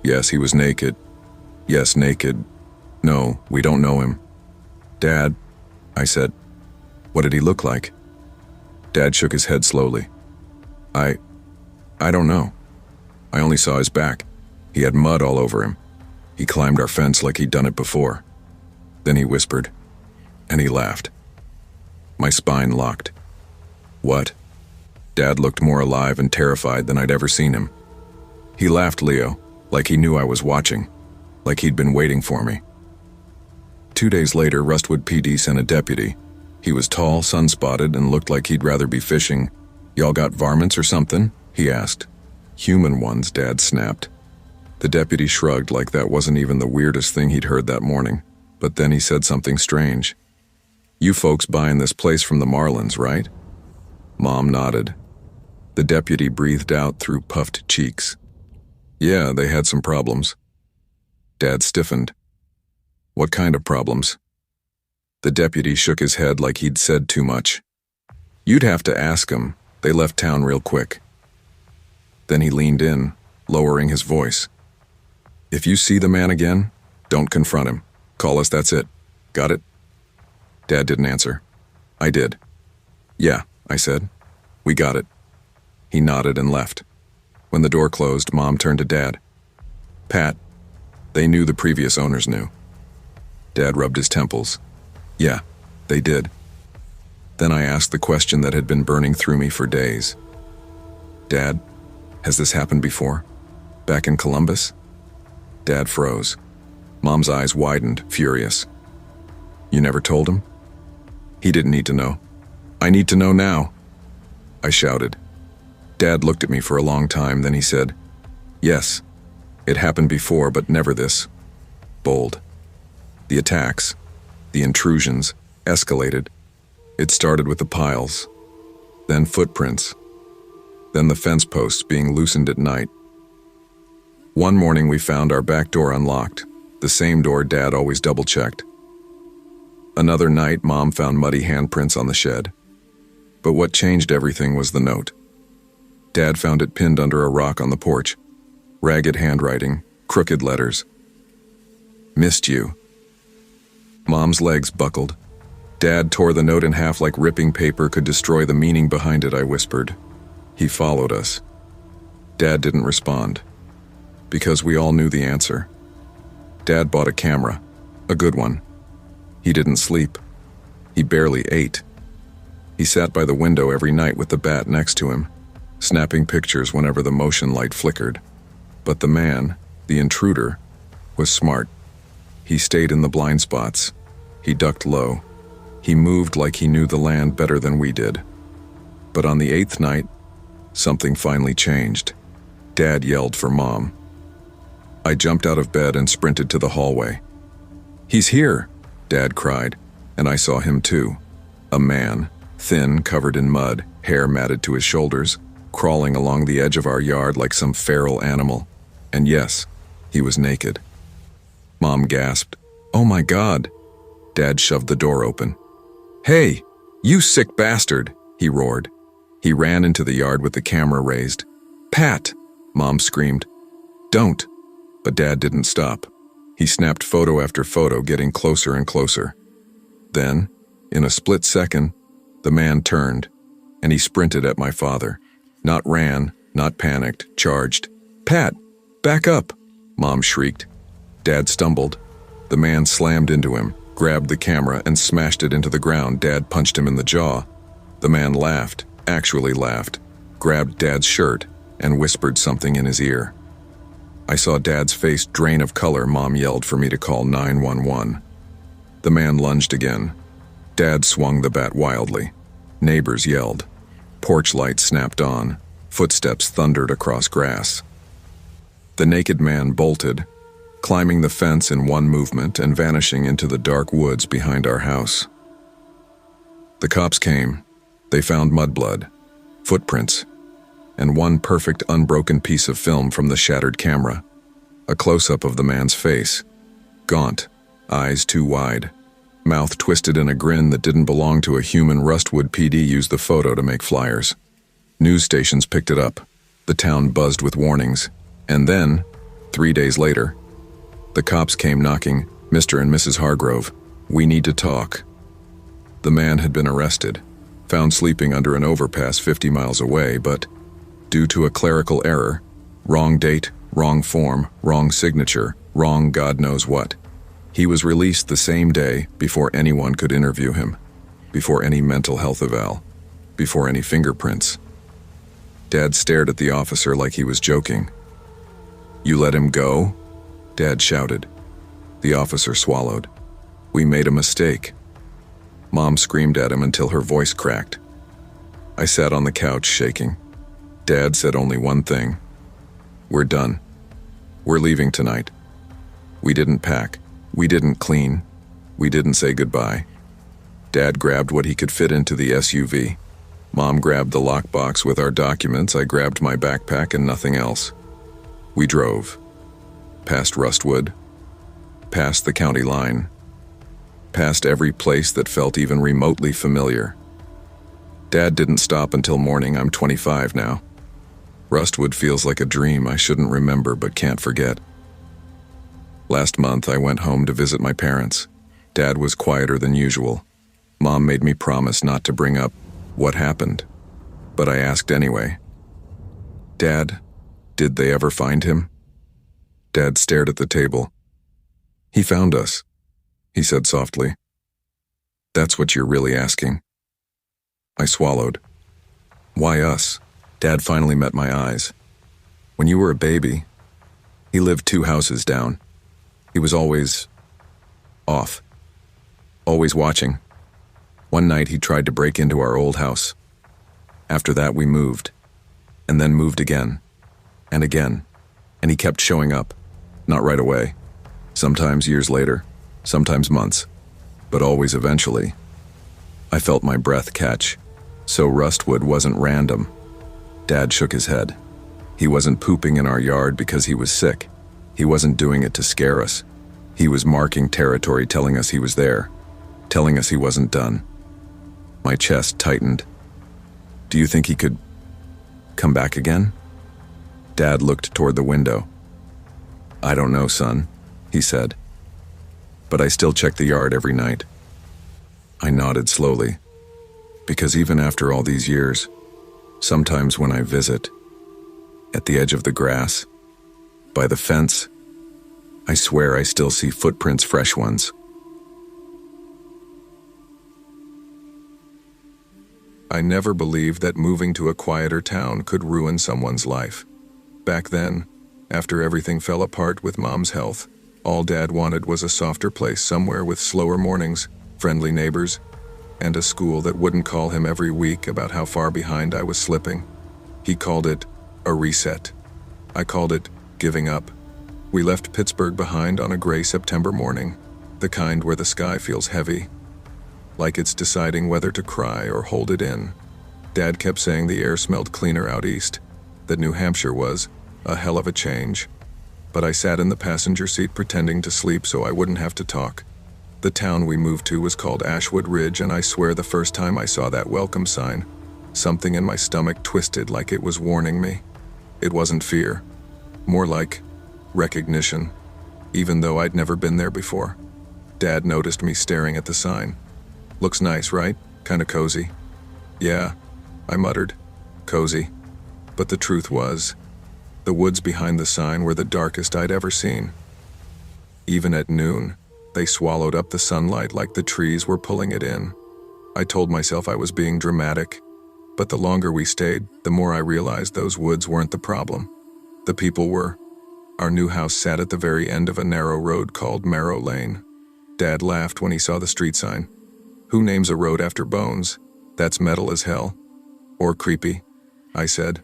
Yes, he was naked. Yes, naked. No, we don't know him." "Dad," I said. "What did he look like?" Dad shook his head slowly. I don't know. I only saw his back. He had mud all over him. He climbed our fence like he'd done it before." Then he whispered, and he laughed. My spine locked. "What?" Dad looked more alive and terrified than I'd ever seen him. He laughed, Leo, like he knew I was watching, like he'd been waiting for me. 2 days later, Rustwood PD sent a deputy. He was tall, sun-spotted, and looked like he'd rather be fishing. "Y'all got varmints or something?" he asked. "Human ones," Dad snapped. The deputy shrugged like that wasn't even the weirdest thing he'd heard that morning, but then he said something strange. "You folks buying this place from the Marlins, right?" Mom nodded. The deputy breathed out through puffed cheeks. "Yeah, they had some problems." Dad stiffened. "What kind of problems?" The deputy shook his head like he'd said too much. "You'd have to ask him," They left town real quick. Then he leaned in, lowering his voice. If you see the man again, don't confront him. Call us, that's it. Got it? Dad didn't answer. I did. Yeah, I said. We got it. He nodded and left. When the door closed, Mom turned to Dad. Pat, they knew the previous owners knew. Dad rubbed his temples. Yeah, they did. Then I asked the question that had been burning through me for days. Dad, has this happened before? Back in Columbus? Dad froze. Mom's eyes widened, furious. You never told him? He didn't need to know. I need to know now, I shouted. Dad looked at me for a long time, then he said, yes, it happened before, but never this. Bold. The attacks, the intrusions, escalated. It started with the piles, then footprints, then the fence posts being loosened at night. One morning we found our back door unlocked, the same door Dad always double-checked. Another night, Mom found muddy handprints on the shed. But what changed everything was the note. Dad found it pinned under a rock on the porch. Ragged handwriting, crooked letters. Missed you. Mom's legs buckled. Dad tore the note in half like ripping paper could destroy the meaning behind it, I whispered. He followed us. Dad didn't respond. Because we all knew the answer. Dad bought a camera, a good one. He didn't sleep. He barely ate. He sat by the window every night with the bat next to him, snapping pictures whenever the motion light flickered. But the man, the intruder, was smart. He stayed in the blind spots. He ducked low. He moved like he knew the land better than we did. But on the 8th night, something finally changed. Dad yelled for Mom. I jumped out of bed and sprinted to the hallway. He's here, Dad cried, and I saw him too. A man, thin, covered in mud, hair matted to his shoulders, crawling along the edge of our yard like some feral animal. And yes, he was naked. Mom gasped, "Oh my God!" Dad shoved the door open. "Hey, you sick bastard!" he roared. He ran into the yard with the camera raised. "Pat!" Mom screamed. "Don't!" But Dad didn't stop. He snapped photo after photo, getting closer and closer. Then, in a split second, the man turned, and he sprinted at my father. Not ran, not panicked, charged. "Pat, back up!" Mom shrieked. Dad stumbled. The man slammed into him, grabbed the camera, and smashed it into the ground. Dad punched him in the jaw. The man laughed, actually laughed, grabbed Dad's shirt, and whispered something in his ear. I saw Dad's face drain of color. Mom yelled for me to call 911. The man lunged again. Dad swung the bat wildly. Neighbors yelled. Porch lights snapped on. Footsteps thundered across grass. The naked man bolted, climbing the fence in one movement and vanishing into the dark woods behind our house. The cops came. They found mudblood, footprints, and one perfect unbroken piece of film from the shattered camera. A close-up of the man's face. Gaunt, eyes too wide, mouth twisted in a grin that didn't belong to a human. Rustwood PD used the photo to make flyers. News stations picked it up. The town buzzed with warnings. And then, 3 days later, the cops came knocking. "Mr. and Mrs. Hargrove, we need to talk." The man had been arrested, found sleeping under an overpass 50 miles away, but due to a clerical error, wrong date, wrong form, wrong signature, wrong God knows what, he was released the same day before anyone could interview him, before any mental health eval, before any fingerprints. Dad stared at the officer like he was joking. "You let him go?" Dad shouted. The officer swallowed. "We made a mistake." Mom screamed at him until her voice cracked. I sat on the couch shaking. Dad said only one thing. "We're done. We're leaving tonight." We didn't pack. We didn't clean. We didn't say goodbye. Dad grabbed what he could fit into the SUV. Mom grabbed the lockbox with our documents. I grabbed my backpack and nothing else. We drove. Past Rustwood. Past the county line. Past every place that felt even remotely familiar. Dad didn't stop until morning. I'm 25 now. Rustwood feels like a dream I shouldn't remember but can't forget. Last month, I went home to visit my parents. Dad was quieter than usual. Mom made me promise not to bring up what happened, but I asked anyway. Dad, did they ever find him? Dad stared at the table. He found us, he said softly. That's what you're really asking. I swallowed. Why us? Dad finally met my eyes. When you were a baby, he lived 2 houses down. He was always off, always watching. One night he tried to break into our old house. After that we moved, and then moved again, and he kept showing up, not right away, sometimes years later, sometimes months, but always eventually. I felt my breath catch, so Rustwood wasn't random. Dad shook his head. He wasn't pooping in our yard because he was sick. He wasn't doing it to scare us. He was marking territory, telling us he was there, telling us he wasn't done. My chest tightened. Do you think he could come back again? Dad looked toward the window. I don't know, son, he said. But I still check the yard every night. I nodded slowly, because even after all these years, sometimes when I visit, at the edge of the grass, by the fence, I swear I still see footprints, fresh ones. I never believed that moving to a quieter town could ruin someone's life. Back then, after everything fell apart with Mom's health, all Dad wanted was a softer place somewhere with slower mornings, friendly neighbors, and a school that wouldn't call him every week about how far behind I was slipping. He called it a reset. I called it giving up. We left Pittsburgh behind on a gray September morning, the kind where the sky feels heavy, like it's deciding whether to cry or hold it in. Dad kept saying the air smelled cleaner out east, that New Hampshire was a hell of a change. But I sat in the passenger seat pretending to sleep so I wouldn't have to talk. The town we moved to was called Ashwood Ridge, and I swear the first time I saw that welcome sign, something in my stomach twisted like it was warning me. It wasn't fear, more like recognition, even though I'd never been there before. Dad noticed me staring at the sign. Looks nice, right? Kinda cozy. Yeah, I muttered. Cozy. But the truth was, the woods behind the sign were the darkest I'd ever seen. Even at noon, they swallowed up the sunlight like the trees were pulling it in. I told myself I was being dramatic, but the longer we stayed, the more I realized those woods weren't the problem. The people were. Our new house sat at the very end of a narrow road called Marrow Lane. Dad laughed when he saw the street sign. Who names a road after bones? That's metal as hell. Or creepy, I said.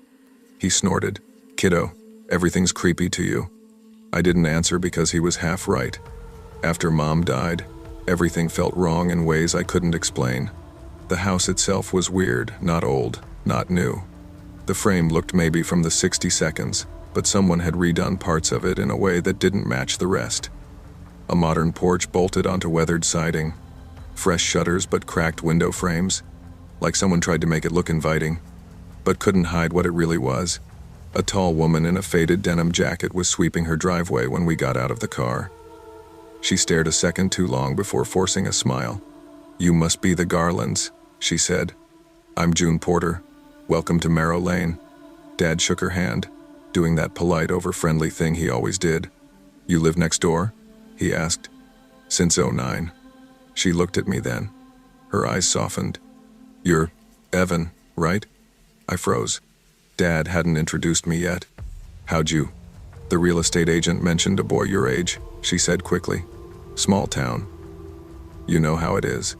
He snorted. Kiddo, everything's creepy to you. I didn't answer because he was half right. After Mom died, everything felt wrong in ways I couldn't explain. The house itself was weird, not old, not new. The frame looked maybe from the 60s, but someone had redone parts of it in a way that didn't match the rest. A modern porch bolted onto weathered siding, fresh shutters but cracked window frames, like someone tried to make it look inviting, but couldn't hide what it really was. A tall woman in a faded denim jacket was sweeping her driveway when we got out of the car. She stared a second too long before forcing a smile. You must be the Garlands, she said. I'm June Porter. Welcome to Marrow Lane. Dad shook her hand, doing that polite over-friendly thing he always did. You live next door? He asked. Since '09. She looked at me then. Her eyes softened. You're Evan, right? I froze. Dad hadn't introduced me yet. How'd you? The real estate agent mentioned a boy your age, she said quickly. Small town. You know how it is.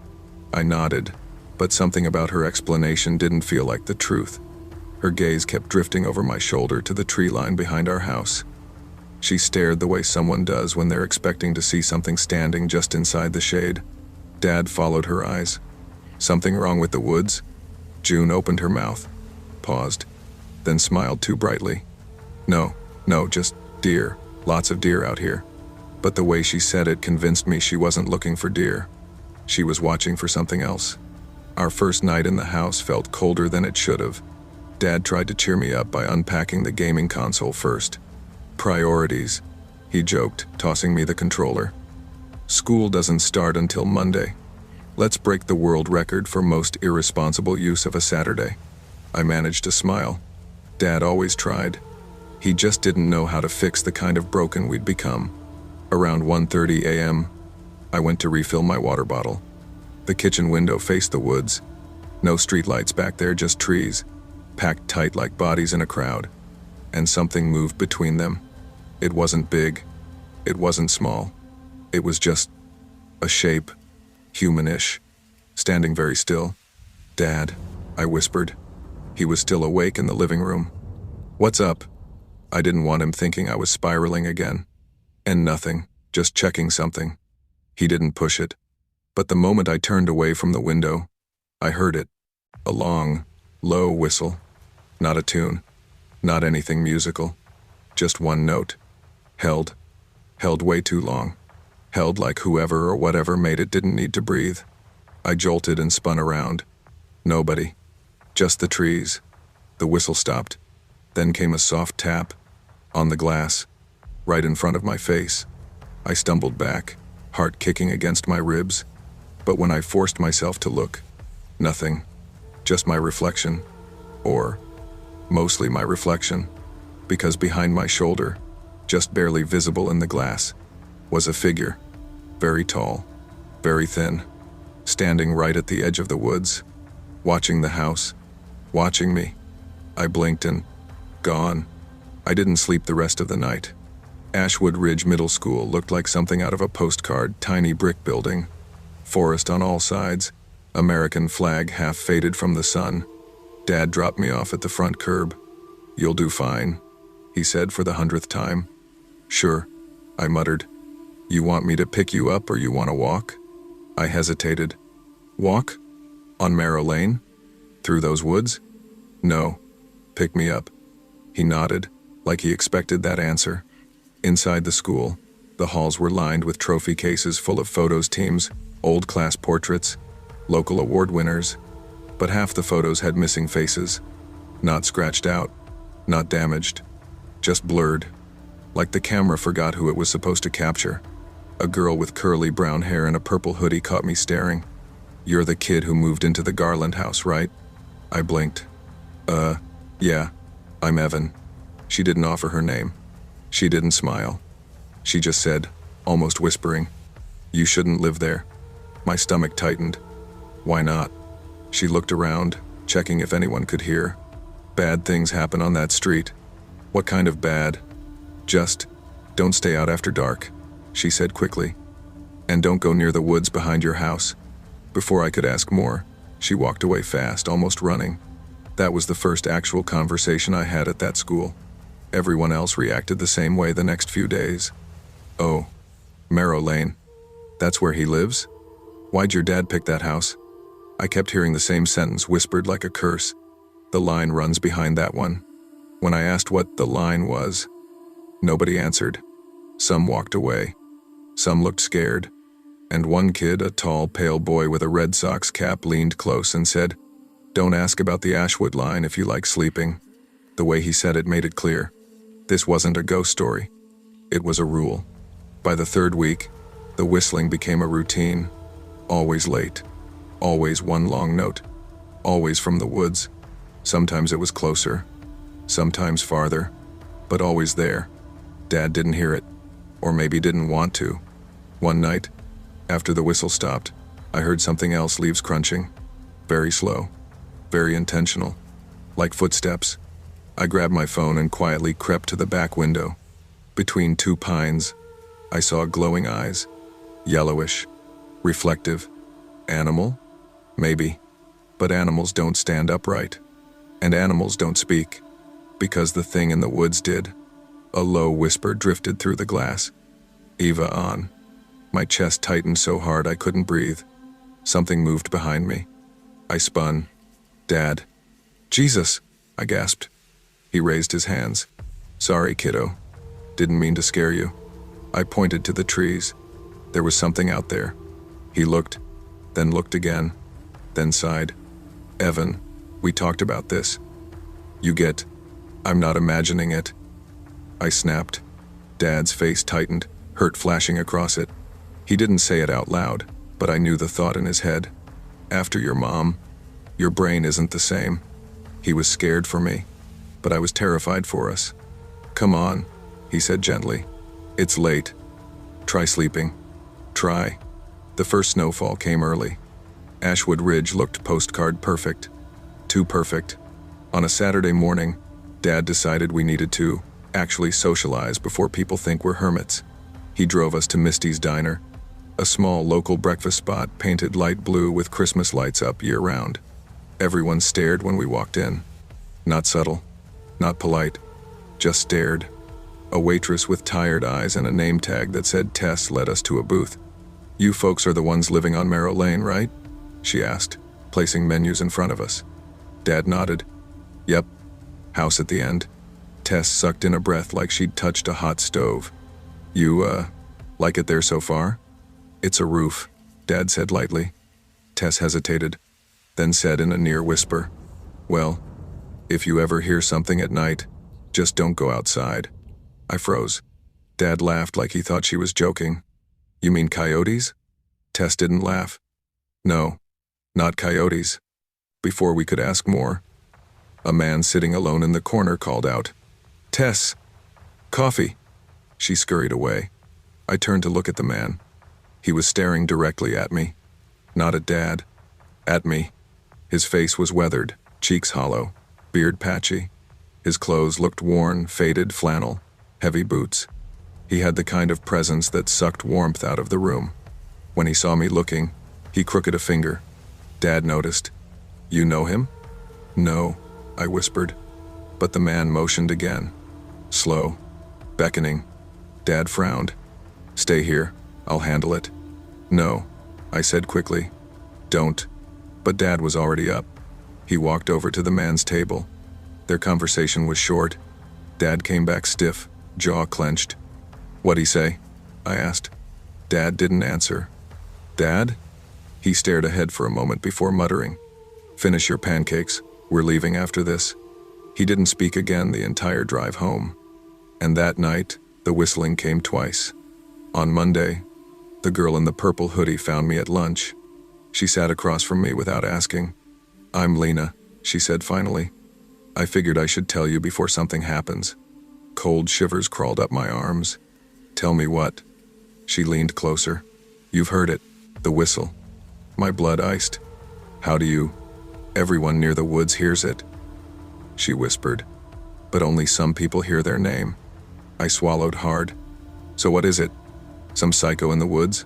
I nodded, but something about her explanation didn't feel like the truth. Her gaze kept drifting over my shoulder to the tree line behind our house. She stared the way someone does when they're expecting to see something standing just inside the shade. Dad followed her eyes. Something wrong with the woods? June opened her mouth, paused, then smiled too brightly. No, just deer. Lots of deer out here. But the way she said it convinced me she wasn't looking for deer. She was watching for something else. Our first night in the house felt colder than it should have. Dad tried to cheer me up by unpacking the gaming console first. Priorities, he joked, tossing me the controller. School doesn't start until Monday. Let's break the world record for most irresponsible use of a Saturday. I managed to smile. Dad always tried. He just didn't know how to fix the kind of broken we'd become. Around 1:30 a.m., I went to refill my water bottle. The kitchen window faced the woods. No streetlights back there, just trees, packed tight like bodies in a crowd. And something moved between them. It wasn't big. It wasn't small. It was just a shape, humanish, standing very still. "Dad," I whispered. He was still awake in the living room. "What's up?" I didn't want him thinking I was spiraling again. And nothing, just checking something. He didn't push it. But the moment I turned away from the window, I heard it. A long, low whistle. Not a tune. Not anything musical. Just one note. Held. Held way too long. Held like whoever or whatever made it didn't need to breathe. I jolted and spun around. Nobody. Just the trees. The whistle stopped. Then came a soft tap. On the glass. Right in front of my face. I stumbled back, heart kicking against my ribs. But when I forced myself to look, nothing. Just my reflection. Or mostly my reflection. Because behind my shoulder, just barely visible in the glass, was a figure. Very tall. Very thin. Standing right at the edge of the woods. Watching the house. Watching me. I blinked and gone. I didn't sleep the rest of the night. Ashwood Ridge Middle School looked like something out of a postcard, tiny brick building. Forest on all sides, American flag half faded from the sun. Dad dropped me off at the front curb. "You'll do fine," he said for the 100th time. "Sure," I muttered. "You want me to pick you up or you want to walk?" I hesitated. "Walk? On Marrow Lane? Through those woods?" "No. Pick me up." He nodded, like he expected that answer. Inside the school, the halls were lined with trophy cases full of photos teams, old class portraits, local award winners, but half the photos had missing faces. Not scratched out, not damaged, just blurred, like the camera forgot who it was supposed to capture. A girl with curly brown hair and a purple hoodie caught me staring. "You're the kid who moved into the Garland house, right?" I blinked. Yeah, I'm Evan." She didn't offer her name. She didn't smile. She just said, almost whispering, "You shouldn't live there." My stomach tightened. "Why not?" She looked around, checking if anyone could hear. "Bad things happen on that street." "What kind of bad?" "Just, don't stay out after dark," she said quickly. "And don't go near the woods behind your house." Before I could ask more, she walked away fast, almost running. That was the first actual conversation I had at that school. Everyone else reacted the same way the next few days. "Oh, Marrow Lane. That's where he lives? Why'd your dad pick that house?" I kept hearing the same sentence whispered like a curse. "The line runs behind that one." When I asked what the line was, nobody answered. Some walked away. Some looked scared. And one kid, a tall, pale boy with a Red Sox cap, leaned close and said, "Don't ask about the Ashwood line if you like sleeping." The way he said it made it clear. This wasn't a ghost story. It was a rule. By the third week, the whistling became a routine. Always late. Always one long note. Always from the woods. Sometimes it was closer. Sometimes farther. But always there. Dad didn't hear it. Or maybe didn't want to. One night, after the whistle stopped, I heard something else, leaves crunching. Very slow. Very intentional. Like footsteps. I grabbed my phone and quietly crept to the back window. Between two pines, I saw glowing eyes. Yellowish. Reflective. Animal? Maybe. But animals don't stand upright. And animals don't speak. Because the thing in the woods did. A low whisper drifted through the glass. "Eva on." My chest tightened so hard I couldn't breathe. Something moved behind me. I spun. "Dad." "Jesus," I gasped. He raised his hands. "Sorry, kiddo. Didn't mean to scare you." I pointed to the trees. There was something out there. He looked, then looked again, then sighed. Evan, we talked about this. You get, I'm not imagining it. I snapped. Dad's face tightened, hurt flashing across it. He didn't say it out loud, but I knew the thought in his head. After your mom, your brain isn't the same. He was scared for me, but I was terrified for us. Come on, he said gently. It's late. Try sleeping. Try. The first snowfall came early. Ashwood Ridge looked postcard perfect. Too perfect. On a Saturday morning, Dad decided we needed to actually socialize before people think we're hermits. He drove us to Misty's Diner, a small local breakfast spot painted light blue with Christmas lights up year-round. Everyone stared when we walked in. Not subtle, not polite, just stared. A waitress with tired eyes and a name tag that said Tess led us to a booth. You folks are the ones living on Merrill Lane, right? She asked, placing menus in front of us. Dad nodded. Yep. House at the end. Tess sucked in a breath like she'd touched a hot stove. You, like it there so far? It's a roof, Dad said lightly. Tess hesitated, then said in a near whisper, well, if you ever hear something at night, just don't go outside. I froze. Dad laughed like he thought she was joking. You mean coyotes? Tess didn't laugh. No, not coyotes. Before we could ask more, a man sitting alone in the corner called out, Tess! Coffee! She scurried away. I turned to look at the man. He was staring directly at me. Not at Dad. At me. His face was weathered, cheeks hollow, beard patchy. His clothes looked worn, faded flannel, heavy boots. He had the kind of presence that sucked warmth out of the room. When he saw me looking, he crooked a finger. Dad noticed. You know him? No, I whispered. But the man motioned again. Slow. Beckoning. Dad frowned. Stay here. I'll handle it. No, I said quickly. Don't. But Dad was already up. He walked over to the man's table. Their conversation was short. Dad came back stiff, jaw clenched. What'd he say? I asked. Dad didn't answer. Dad? He stared ahead for a moment before muttering. Finish your pancakes. We're leaving after this. He didn't speak again the entire drive home. And that night, the whistling came twice. On Monday, the girl in the purple hoodie found me at lunch. She sat across from me without asking. I'm Lena, she said finally. I figured I should tell you before something happens. Cold shivers crawled up my arms. Tell me what? She leaned closer. You've heard it, the whistle. My blood iced. How do you? Everyone near the woods hears it. She whispered. But only some people hear their name. I swallowed hard. So what is it? Some psycho in the woods?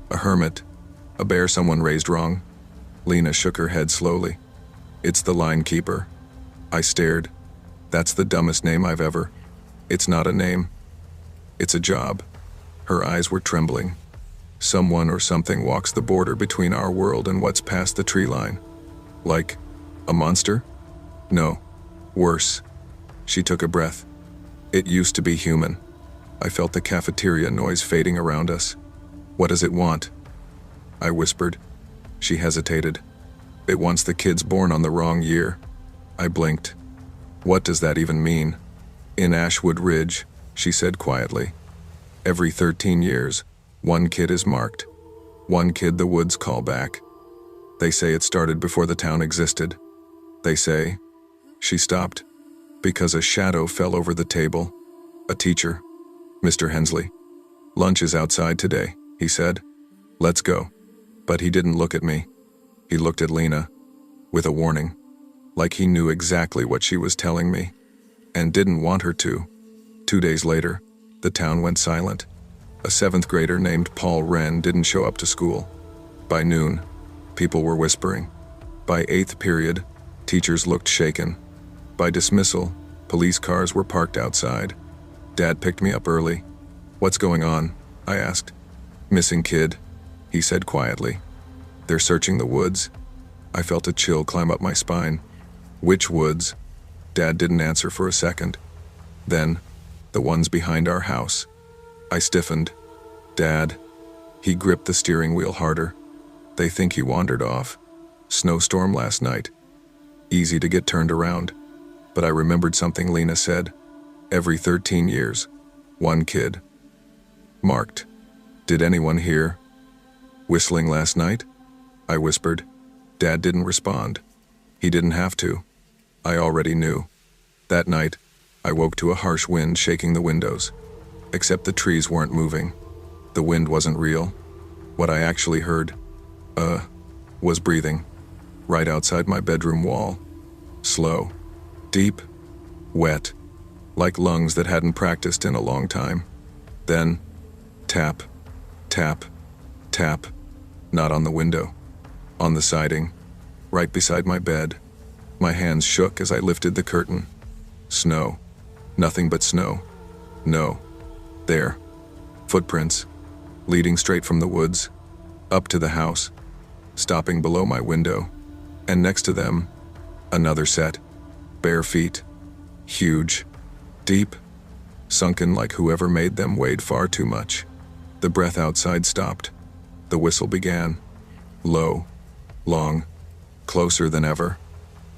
A hermit? A bear someone raised wrong? Lena shook her head slowly. It's the line keeper. I stared. That's the dumbest name I've ever. It's not a name. It's a job. Her eyes were trembling. Someone or something walks the border between our world and what's past the tree line. Like a monster? No. Worse. She took a breath. It used to be human. I felt the cafeteria noise fading around us. What does it want? I whispered. She hesitated. It wants the kids born on the wrong year. I blinked. What does that even mean? In Ashwood Ridge, she said quietly. Every 13 years, one kid is marked. One kid the woods call back. They say it started before the town existed. They say... She stopped, because a shadow fell over the table. A teacher. Mr. Hensley. Lunch is outside today, he said. Let's go. But he didn't look at me. He looked at Lena, with a warning, like he knew exactly what she was telling me, and didn't want her to. 2 days later, the town went silent. A 7th grader named Paul Wren didn't show up to school. By noon, people were whispering. By 8th period, teachers looked shaken. By dismissal, police cars were parked outside. Dad picked me up early. What's going on? I asked. Missing kid, he said quietly. They're searching the woods. I felt a chill climb up my spine. Which woods? Dad didn't answer for a second. Then, the ones behind our house. I stiffened. Dad. He gripped the steering wheel harder. They think he wandered off. Snowstorm last night. Easy to get turned around. But I remembered something Lena said. Every 13 years, one kid. Marked. Did anyone hear? Whistling last night? I whispered. Dad didn't respond. He didn't have to. I already knew. That night, I woke to a harsh wind shaking the windows. Except the trees weren't moving. The wind wasn't real. What I actually heard, was breathing. Right outside my bedroom wall. Slow. Deep. Wet. Like lungs that hadn't practiced in a long time. Then, tap. Tap. Tap. Not on the window. On the siding. Right beside my bed. My hands shook as I lifted the curtain. Snow. Nothing but snow. No. There. Footprints. Leading straight from the woods. Up to the house. Stopping below my window. And next to them, another set. Bare feet. Huge. Deep. Sunken like whoever made them weighed far too much. The breath outside stopped. The whistle began. Low. Long. Closer than ever.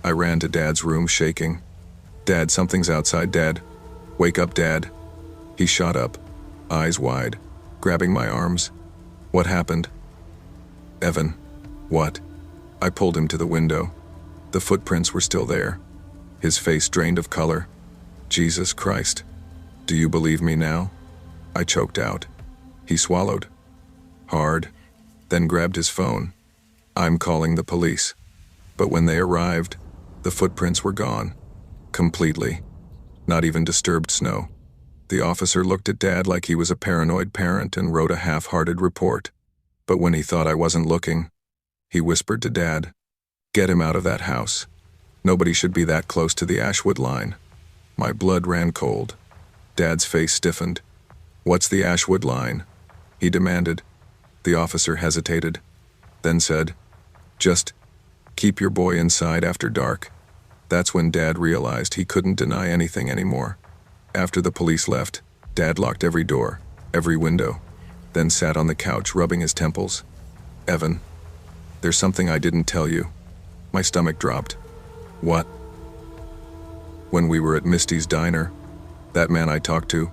I ran to Dad's room shaking. Dad, something's outside, Dad. Wake up, Dad. He shot up, eyes wide, grabbing my arms. What happened? Evan. What? I pulled him to the window. The footprints were still there. His face drained of color. Jesus Christ. Do you believe me now? I choked out. He swallowed. Hard. Then grabbed his phone. I'm calling the police. But when they arrived, the footprints were gone. Completely. Not even disturbed snow. The officer looked at Dad like he was a paranoid parent and wrote a half-hearted report. But when he thought I wasn't looking, he whispered to Dad, "Get him out of that house. Nobody should be that close to the Ashwood line." My blood ran cold. Dad's face stiffened. "What's the Ashwood line?" he demanded. The officer hesitated, then said, "Just keep your boy inside after dark." That's when Dad realized he couldn't deny anything anymore. After the police left, Dad locked every door, every window, then sat on the couch rubbing his temples. "Evan, there's something I didn't tell you." My stomach dropped. "What?" "When we were at Misty's diner, that man I talked to,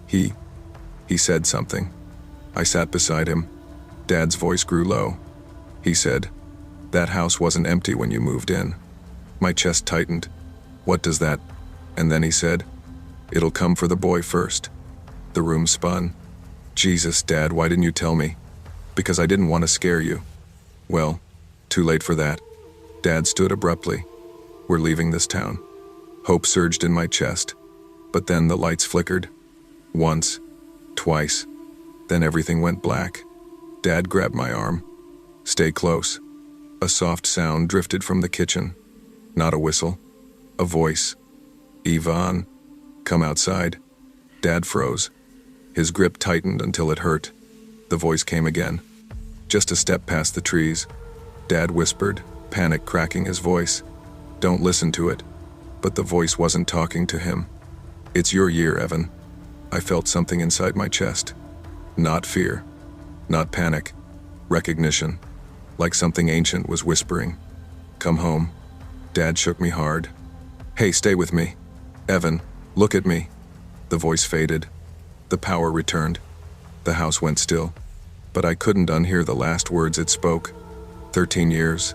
he said something." I sat beside him. Dad's voice grew low. He said, "That house wasn't empty when you moved in." My chest tightened. "What does that?" And then he said, "It'll come for the boy first." The room spun. "Jesus, Dad, why didn't you tell me?" "Because I didn't want to scare you." "Well, too late for that." Dad stood abruptly. "We're leaving this town." Hope surged in my chest. But then the lights flickered. Once. Twice. Then everything went black. Dad grabbed my arm. "Stay close." A soft sound drifted from the kitchen. Not a whistle. A voice. "Yvonne, come outside." Dad froze. His grip tightened until it hurt. The voice came again. Just a step past the trees. Dad whispered, panic cracking his voice. "Don't listen to it." But the voice wasn't talking to him. "It's your year, Evan." I felt something inside my chest. Not fear. Not panic. Recognition. Like something ancient was whispering. "Come home." Dad shook me hard. "Hey, stay with me. Evan, look at me." The voice faded. The power returned. The house went still. But I couldn't unhear the last words it spoke. 13 years.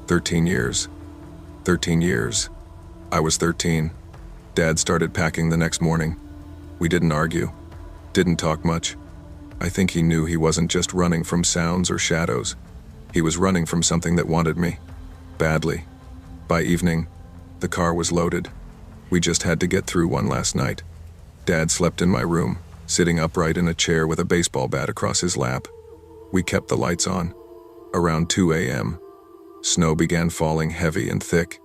13 years. 13 years. I was 13. Dad started packing the next morning. We didn't argue. Didn't talk much. I think he knew he wasn't just running from sounds or shadows. He was running from something that wanted me. Badly. By evening, the car was loaded. We just had to get through one last night. Dad slept in my room, sitting upright in a chair with a baseball bat across his lap. We kept the lights on. Around 2 a.m., snow began falling heavy and thick.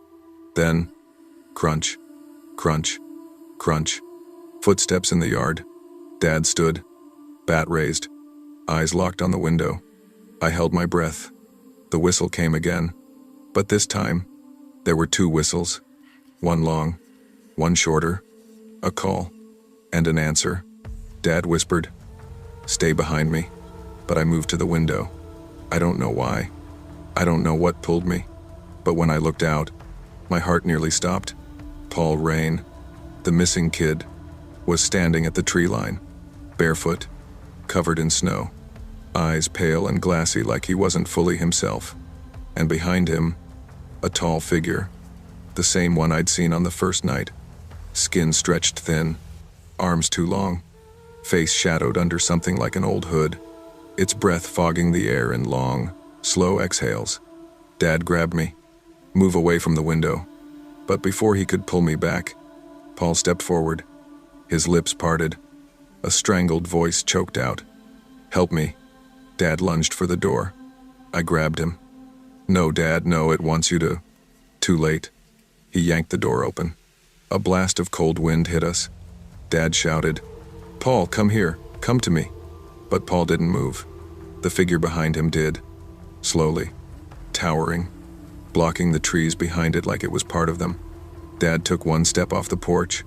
Then, crunch, crunch, crunch. Footsteps in the yard. Dad stood, bat raised, eyes locked on the window. I held my breath. The whistle came again. But this time, there were two whistles. One long, one shorter. A call, and an answer. Dad whispered, "Stay behind me." But I moved to the window. I don't know why. I don't know what pulled me, but when I looked out, my heart nearly stopped. Paul Rain, the missing kid, was standing at the tree line, barefoot, covered in snow, eyes pale and glassy like he wasn't fully himself, and behind him, a tall figure, the same one I'd seen on the first night, skin stretched thin, arms too long, face shadowed under something like an old hood, its breath fogging the air in long, slow exhales. Dad grabbed me, move away from the window, but before he could pull me back, Paul stepped forward, his lips parted, a strangled voice choked out. "Help me." Dad lunged for the door. I grabbed him. "No, Dad, no, it wants you to." Too late. He yanked the door open. A blast of cold wind hit us. Dad shouted, "Paul, come here, come to me." But Paul didn't move. The figure behind him did, slowly, towering, blocking the trees behind it like it was part of them. Dad took one step off the porch,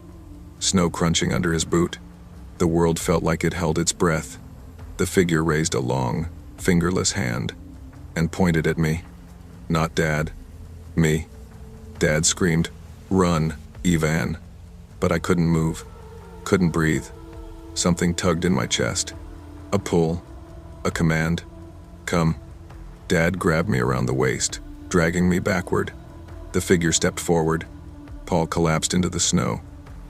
snow crunching under his boot. The world felt like it held its breath. The figure raised a long, fingerless hand and pointed at me. Not Dad, me. Dad screamed, "Run, Evan." But I couldn't move, couldn't breathe. Something tugged in my chest. A pull, a command. "Come." Dad grabbed me around the waist, dragging me backward. The figure stepped forward. Paul collapsed into the snow.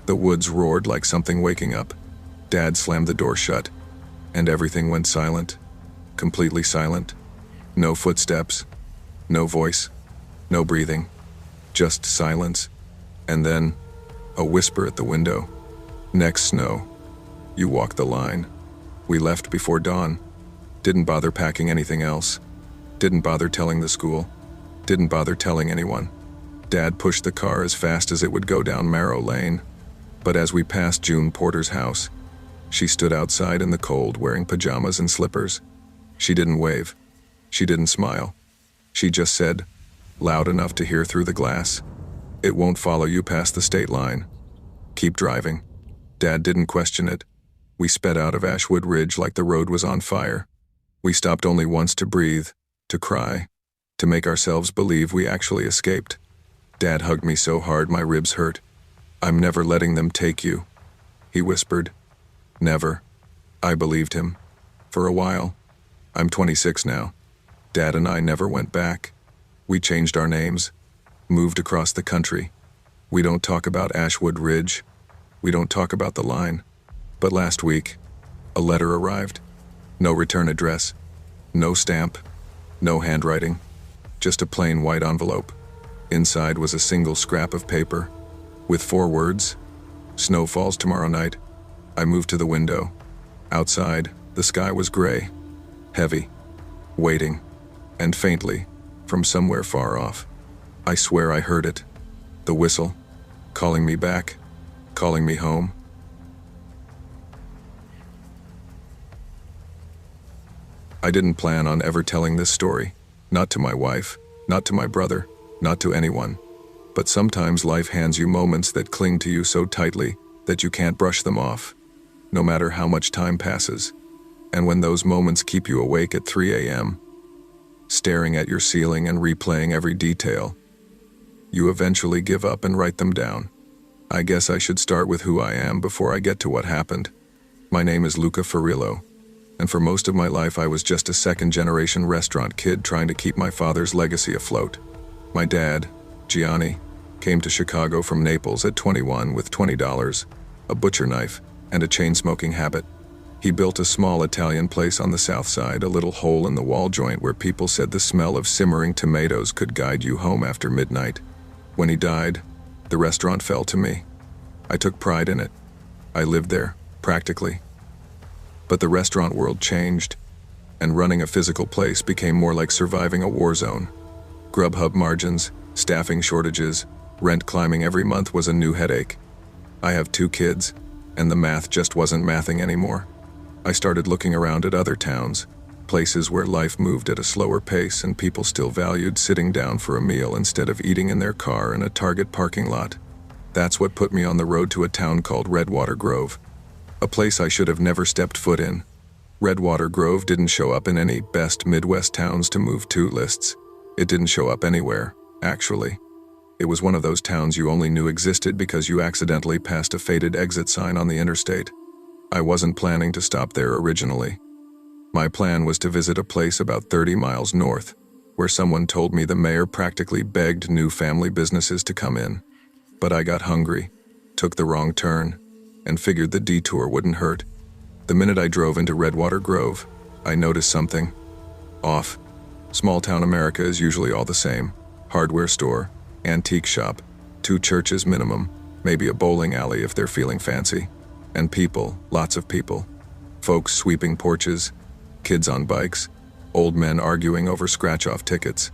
The woods roared like something waking up. Dad slammed the door shut, and everything went silent, completely silent. No footsteps, no voice, no breathing, just silence. And then, a whisper at the window. "Next snow, you walk the line." We left before dawn. Didn't bother packing anything else. Didn't bother telling the school. Didn't bother telling anyone. Dad pushed the car as fast as it would go down Marrow Lane. But as we passed June Porter's house, she stood outside in the cold wearing pajamas and slippers. She didn't wave. She didn't smile. She just said, loud enough to hear through the glass, "It won't follow you past the state line. Keep driving." Dad didn't question it. We sped out of Ashwood Ridge like the road was on fire. We stopped only once to breathe, to cry, to make ourselves believe we actually escaped. Dad hugged me so hard my ribs hurt. "I'm never letting them take you," he whispered. Never. I believed him. For a while. I'm 26 now. Dad and I never went back. We changed our names, moved across the country. We don't talk about Ashwood Ridge. We don't talk about the line. But last week, a letter arrived. No return address. No stamp. No handwriting. Just a plain white envelope. Inside was a single scrap of paper, with 4 words, "Snow falls tomorrow night." I moved to the window. Outside, the sky was gray, heavy, waiting, and faintly, from somewhere far off. I swear I heard it. The whistle, calling me back, calling me home. I didn't plan on ever telling this story, not to my wife, not to my brother, not to anyone. But sometimes life hands you moments that cling to you so tightly that you can't brush them off, no matter how much time passes. And when those moments keep you awake at 3 a.m., staring at your ceiling and replaying every detail, you eventually give up and write them down. I guess I should start with who I am before I get to what happened. My name is Luca Ferrillo, and for most of my life I was just a second-generation restaurant kid trying to keep my father's legacy afloat. My dad, Gianni, came to Chicago from Naples at 21 with $20, a butcher knife, and a chain-smoking habit. He built a small Italian place on the south side, a little hole in the wall joint where people said the smell of simmering tomatoes could guide you home after midnight. When he died, the restaurant fell to me. I took pride in it. I lived there, practically. But the restaurant world changed, and running a physical place became more like surviving a war zone. Grubhub margins, staffing shortages, rent climbing every month was a new headache. I have 2 kids, and the math just wasn't mathing anymore. I started looking around at other towns, places where life moved at a slower pace and people still valued sitting down for a meal instead of eating in their car in a Target parking lot. That's what put me on the road to a town called Redwater Grove, a place I should have never stepped foot in. Redwater Grove didn't show up in any best Midwest towns to move to lists. It didn't show up anywhere, actually. It was one of those towns you only knew existed because you accidentally passed a faded exit sign on the interstate. I wasn't planning to stop there originally. My plan was to visit a place about 30 miles north, where someone told me the mayor practically begged new family businesses to come in. But I got hungry, took the wrong turn, and figured the detour wouldn't hurt. The minute I drove into Redwater Grove, I noticed something off. Small-town America is usually all the same. Hardware store, antique shop, 2 churches minimum, maybe a bowling alley if they're feeling fancy. And people, lots of people. Folks sweeping porches, kids on bikes, old men arguing over scratch-off tickets.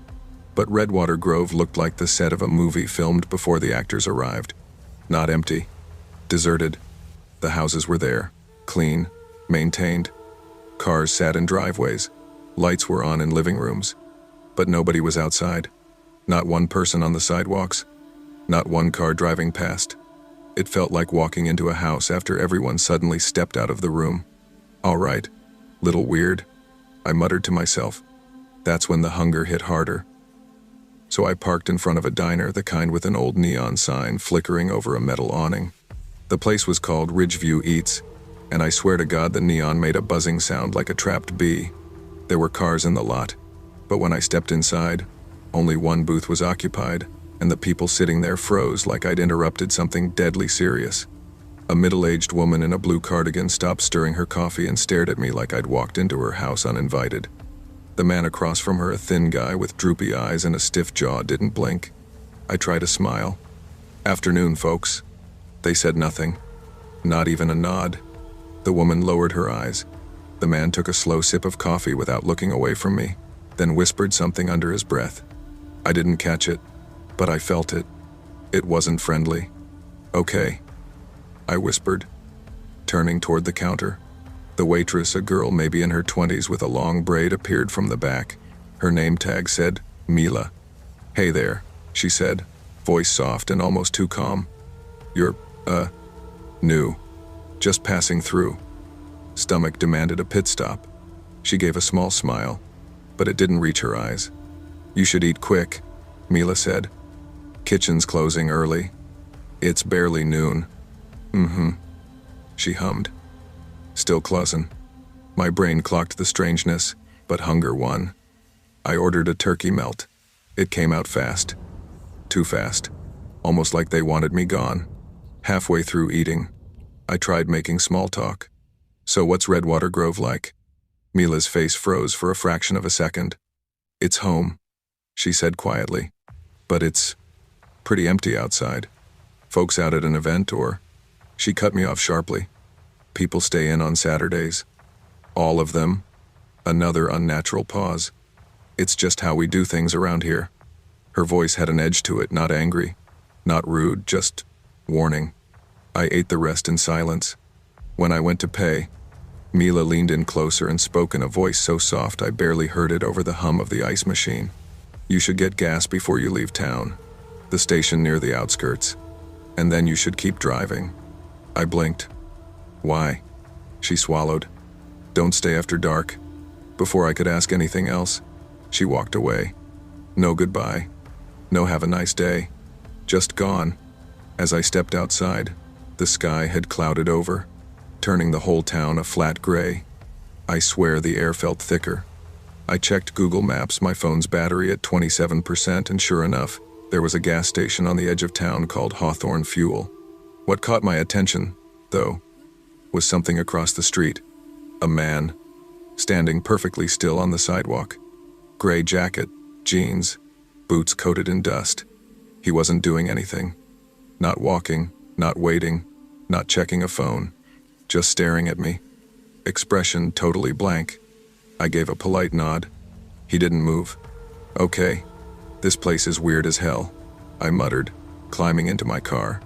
But Redwater Grove looked like the set of a movie filmed before the actors arrived. Not empty. Deserted. The houses were there, clean, maintained. Cars sat in driveways. Lights were on in living rooms. But nobody was outside. Not one person on the sidewalks. Not one car driving past. It felt like walking into a house after everyone suddenly stepped out of the room. All right. Little weird, I muttered to myself. That's when the hunger hit harder. So I parked in front of a diner, the kind with an old neon sign flickering over a metal awning. The place was called Ridgeview Eats, and I swear to God the neon made a buzzing sound like a trapped bee. There were cars in the lot, but when I stepped inside, only one booth was occupied, and the people sitting there froze like I'd interrupted something deadly serious. A middle-aged woman in a blue cardigan stopped stirring her coffee and stared at me like I'd walked into her house uninvited. The man across from her, a thin guy with droopy eyes and a stiff jaw, didn't blink. I tried a smile. "Afternoon, folks." They said nothing. Not even a nod. The woman lowered her eyes. The man took a slow sip of coffee without looking away from me, then whispered something under his breath. I didn't catch it, but I felt it. It wasn't friendly. "Okay," I whispered, turning toward the counter. The waitress, a girl maybe in her 20s with a long braid, appeared from the back. Her name tag said, Mila. "Hey there," she said, voice soft and almost too calm. "You're, new. Just passing through." Stomach demanded a pit stop. She gave a small smile, but it didn't reach her eyes. "You should eat quick," Mila said. "Kitchen's closing early. It's barely noon." "Mm-hmm," she hummed. "Still closin'." My brain clocked the strangeness, but hunger won. I ordered a turkey melt. It came out fast. Too fast. Almost like they wanted me gone. Halfway through eating, I tried making small talk. "So what's Redwater Grove like?" Mila's face froze for a fraction of a second. "It's home," she said quietly. "But it's pretty empty outside. Folks out at an event or..." She cut me off sharply. "People stay in on Saturdays." "All of them?" Another unnatural pause. "It's just how we do things around here." Her voice had an edge to it, not angry, not rude, just warning. I ate the rest in silence. When I went to pay, Mila leaned in closer and spoke in a voice so soft I barely heard it over the hum of the ice machine. "You should get gas before you leave town. The station near the outskirts. And then you should keep driving." I blinked. "Why?" She swallowed. "Don't stay after dark." Before I could ask anything else, she walked away. No goodbye. No have a nice day. Just gone. As I stepped outside, the sky had clouded over, turning the whole town a flat gray. I swear the air felt thicker. I checked Google Maps, my phone's battery at 27%, and sure enough, there was a gas station on the edge of town called Hawthorne Fuel. What caught my attention, though, was something across the street. A man, standing perfectly still on the sidewalk. Gray jacket, jeans, boots coated in dust. He wasn't doing anything. Not walking, not waiting, not checking a phone. Just staring at me. Expression totally blank. I gave a polite nod. He didn't move. "Okay, this place is weird as hell," I muttered, climbing into my car.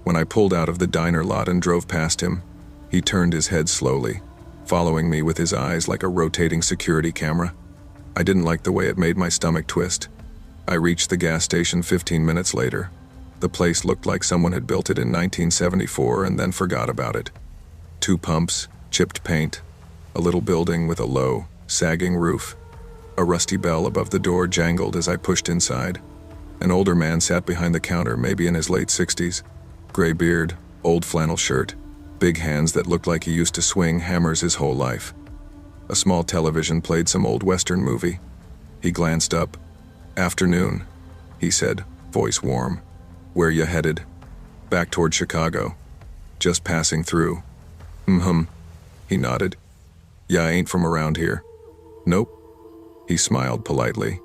When I pulled out of the diner lot and drove past him, he turned his head slowly, following me with his eyes like a rotating security camera. I didn't like the way it made my stomach twist. I reached the gas station 15 minutes later. The place looked like someone had built it in 1974 and then forgot about it. 2 pumps, chipped paint, a little building with a low, sagging roof. A rusty bell above the door jangled as I pushed inside. An older man sat behind the counter, maybe in his late 60s. Gray beard, old flannel shirt, big hands that looked like he used to swing hammers his whole life. A small television played some old Western movie. He glanced up. "Afternoon," he said, voice warm. "Where ya headed?" "Back toward Chicago. Just passing through." "Mm-hmm." He nodded. "Ya ain't from around here?" "Nope." He smiled politely.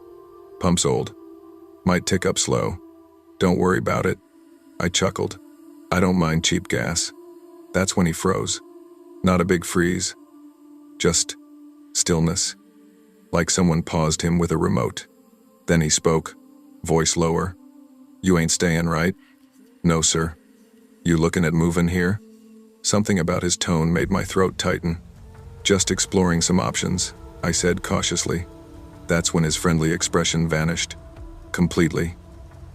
"Pump's old. Might tick up slow. Don't worry about it." I chuckled. I don't mind cheap gas. That's when he froze. Not a big freeze. Just stillness. Like someone paused him with a remote. Then he spoke, voice lower. "You ain't staying, right?" "No, sir." "You looking at moving here?" Something about his tone made my throat tighten. "Just exploring some options," I said cautiously. That's when his friendly expression vanished. Completely.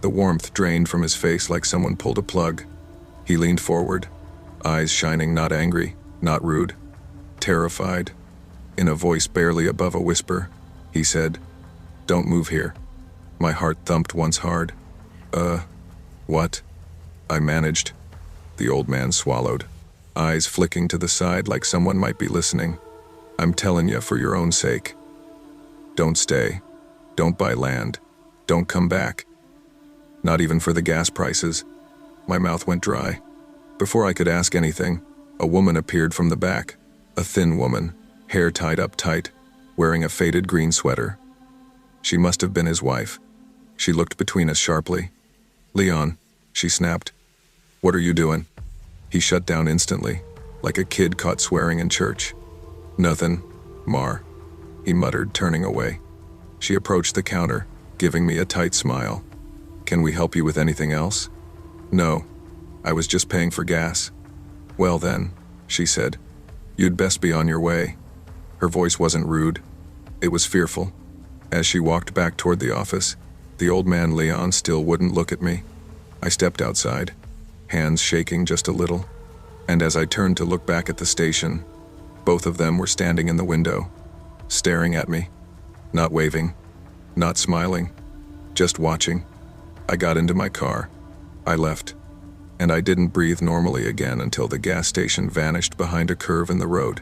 The warmth drained from his face like someone pulled a plug. He leaned forward, eyes shining, not angry, not rude. Terrified. In a voice barely above a whisper, he said, "Don't move here." My heart thumped once hard. What?" I managed. The old man swallowed, eyes flicking to the side like someone might be listening. "I'm telling you for your own sake. Don't stay. Don't buy land. Don't come back. Not even for the gas prices." My mouth went dry. Before I could ask anything, a woman appeared from the back. A thin woman, hair tied up tight, wearing a faded green sweater. She must have been his wife. She looked between us sharply. "Leon," she snapped. "What are you doing?" He shut down instantly, like a kid caught swearing in church. "Nothing, Mar," he muttered, turning away. She approached the counter, giving me a tight smile. "Can we help you with anything else?" "No, I was just paying for gas." "Well then," she said, "you'd best be on your way." Her voice wasn't rude. It was fearful. As she walked back toward the office, the old man Leon still wouldn't look at me. I stepped outside, hands shaking just a little, and as I turned to look back at the station, both of them were standing in the window, staring at me, not waving, not smiling, just watching. I got into my car. I left, and I didn't breathe normally again until the gas station vanished behind a curve in the road.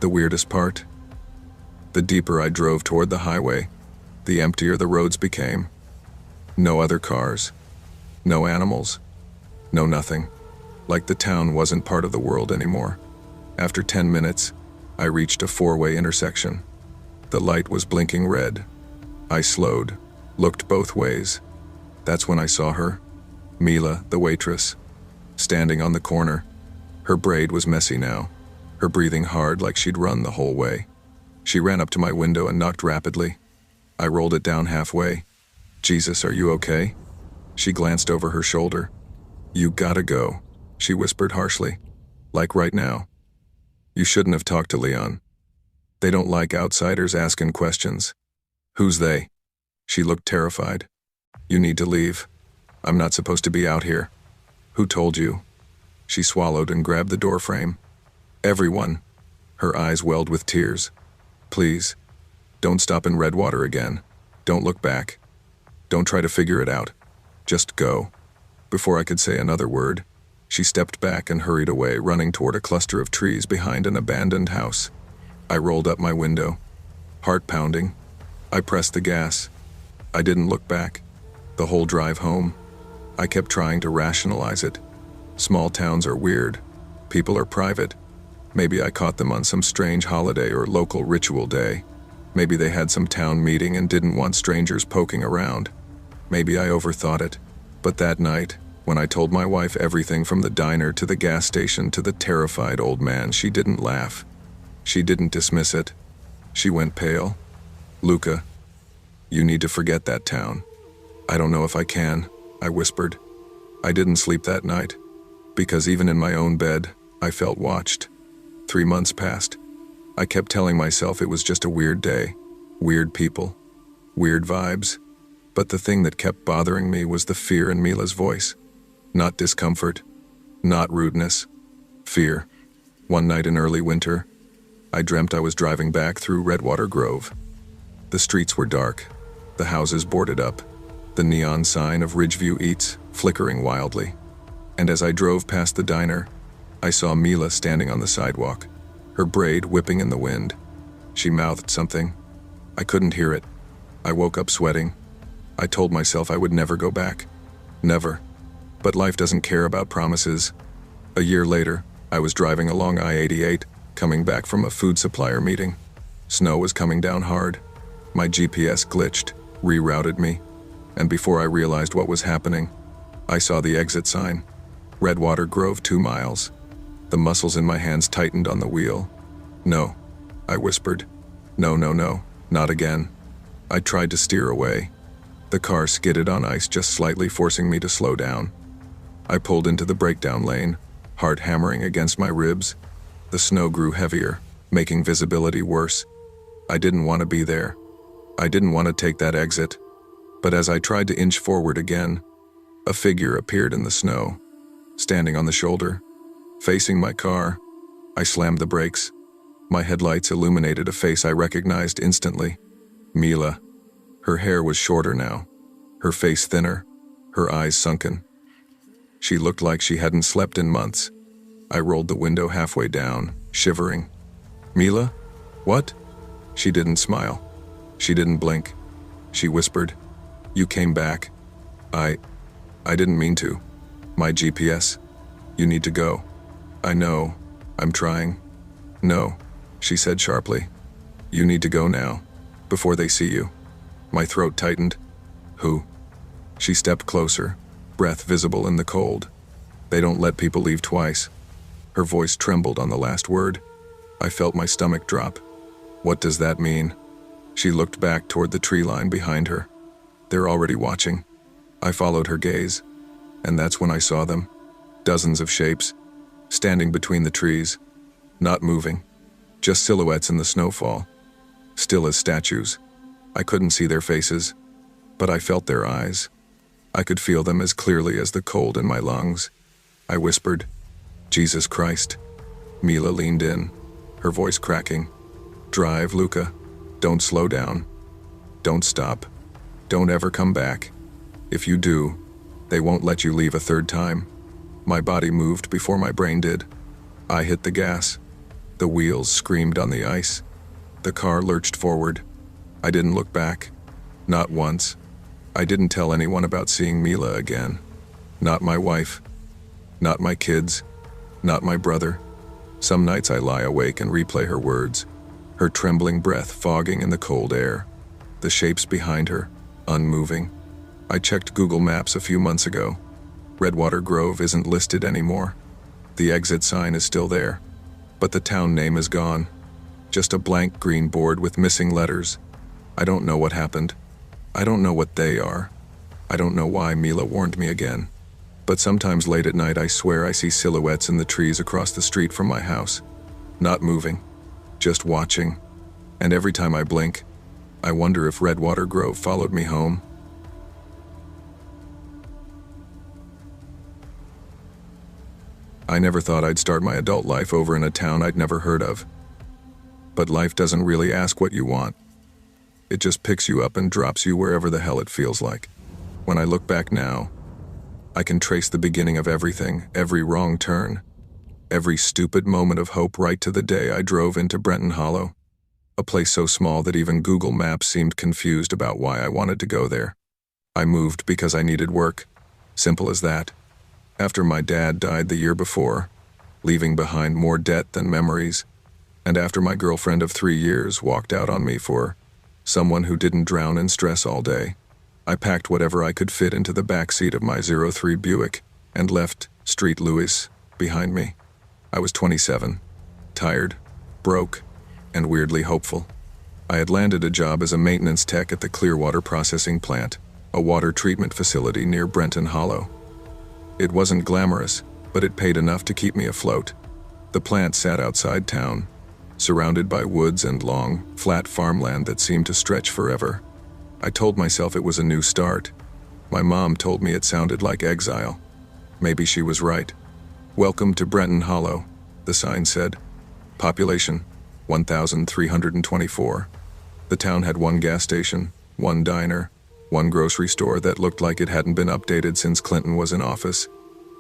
The weirdest part? The deeper I drove toward the highway, the emptier the roads became. No other cars, no animals, no nothing. Like the town wasn't part of the world anymore. After 10 minutes, I reached a four-way intersection. The light was blinking red. I slowed, looked both ways. That's when I saw her, Mila, the waitress, standing on the corner. Her braid was messy now, her breathing hard like she'd run the whole way. She ran up to my window and knocked rapidly. I rolled it down halfway. "Jesus, are you okay?" She glanced over her shoulder. "You gotta go," she whispered harshly. "Like right now." "You shouldn't have talked to Leon. They don't like outsiders asking questions." "Who's they?" She looked terrified. "You need to leave. I'm not supposed to be out here." "Who told you?" She swallowed and grabbed the doorframe. "Everyone." Her eyes welled with tears. "Please, don't stop in Redwater again. Don't look back. Don't try to figure it out. Just go." Before I could say another word, she stepped back and hurried away, running toward a cluster of trees behind an abandoned house. I rolled up my window, heart pounding. I pressed the gas. I didn't look back. The whole drive home, I kept trying to rationalize it. Small towns are weird. People are private. Maybe I caught them on some strange holiday or local ritual day. Maybe they had some town meeting and didn't want strangers poking around. Maybe I overthought it. But that night, when I told my wife everything from the diner to the gas station to the terrified old man, she didn't laugh. She didn't dismiss it. She went pale. "Luca, you need to forget that town." "I don't know if I can," I whispered. I didn't sleep that night, because even in my own bed, I felt watched. 3 months passed. I kept telling myself it was just a weird day, weird people, weird vibes. But the thing that kept bothering me was the fear in Mila's voice. Not discomfort, not rudeness, fear. One night in early winter, I dreamt I was driving back through Redwater Grove. The streets were dark, the houses boarded up, the neon sign of Ridgeview Eats flickering wildly. And as I drove past the diner, I saw Mila standing on the sidewalk, her braid whipping in the wind. She mouthed something. I couldn't hear it. I woke up sweating. I told myself I would never go back. Never. But life doesn't care about promises. A year later, I was driving along I-88, coming back from a food supplier meeting. Snow was coming down hard. My GPS glitched, rerouted me, and before I realized what was happening, I saw the exit sign. Redwater Grove 2 miles. The muscles in my hands tightened on the wheel. No, I whispered. No, no, no, not again. I tried to steer away. The car skidded on ice just slightly, forcing me to slow down. I pulled into the breakdown lane, heart hammering against my ribs. The snow grew heavier, making visibility worse. I didn't want to be there. I didn't want to take that exit. But as I tried to inch forward again, a figure appeared in the snow, standing on the shoulder, facing my car. I slammed the brakes. My headlights illuminated a face I recognized instantly. Mila. Her hair was shorter now, her face thinner, her eyes sunken. She looked like she hadn't slept in months. I rolled the window halfway down, shivering. Mila? What? She didn't smile. She didn't blink. She whispered, "You came back." I didn't mean to. My GPS. You need to go. I know. I'm trying. No, she said sharply. You need to go now, before they see you. My throat tightened. Who? She stepped closer, breath visible in the cold. They don't let people leave twice. Her voice trembled on the last word. I felt my stomach drop. What does that mean? She looked back toward the tree line behind her. They're already watching. I followed her gaze, and that's when I saw them. Dozens of shapes, standing between the trees, not moving, just silhouettes in the snowfall, still as statues. I couldn't see their faces, but I felt their eyes. I could feel them as clearly as the cold in my lungs. I whispered, "Jesus Christ." Mila leaned in, her voice cracking. "Drive, Luca. Don't slow down. Don't stop. Don't ever come back. If you do, they won't let you leave a third time." My body moved before my brain did. I hit the gas. The wheels screamed on the ice. The car lurched forward. I didn't look back. Not once. I didn't tell anyone about seeing Mila again. Not my wife. Not my kids. Not my brother. Some nights I lie awake and replay her words, her trembling breath fogging in the cold air, the shapes behind her, unmoving. I checked Google Maps a few months ago. Redwater Grove isn't listed anymore. The exit sign is still there, but the town name is gone. Just a blank green board with missing letters. I don't know what happened. I don't know what they are. I don't know why Mila warned me again. But sometimes late at night I swear I see silhouettes in the trees across the street from my house. Not moving, just watching. And every time I blink, I wonder if Redwater Grove followed me home. I never thought I'd start my adult life over in a town I'd never heard of. But life doesn't really ask what you want. It just picks you up and drops you wherever the hell it feels like. When I look back now, I can trace the beginning of everything, every wrong turn, every stupid moment of hope right to the day I drove into Brenton Hollow, a place so small that even Google Maps seemed confused about why I wanted to go there. I moved because I needed work. Simple as that. After my dad died the year before, leaving behind more debt than memories, and after my girlfriend of 3 years walked out on me for someone who didn't drown in stress all day, I packed whatever I could fit into the back seat of my 03 Buick and left Street Louis behind me. I was 27, tired, broke, and weirdly hopeful. I had landed a job as a maintenance tech at the Clearwater Processing Plant, a water treatment facility near Brenton Hollow. It wasn't glamorous, but it paid enough to keep me afloat. The plant sat outside town, surrounded by woods and long, flat farmland that seemed to stretch forever. I told myself it was a new start. My mom told me it sounded like exile. Maybe she was right. "Welcome to Brenton Hollow," the sign said. Population, 1,324. The town had one gas station, one diner, one grocery store that looked like it hadn't been updated since Clinton was in office,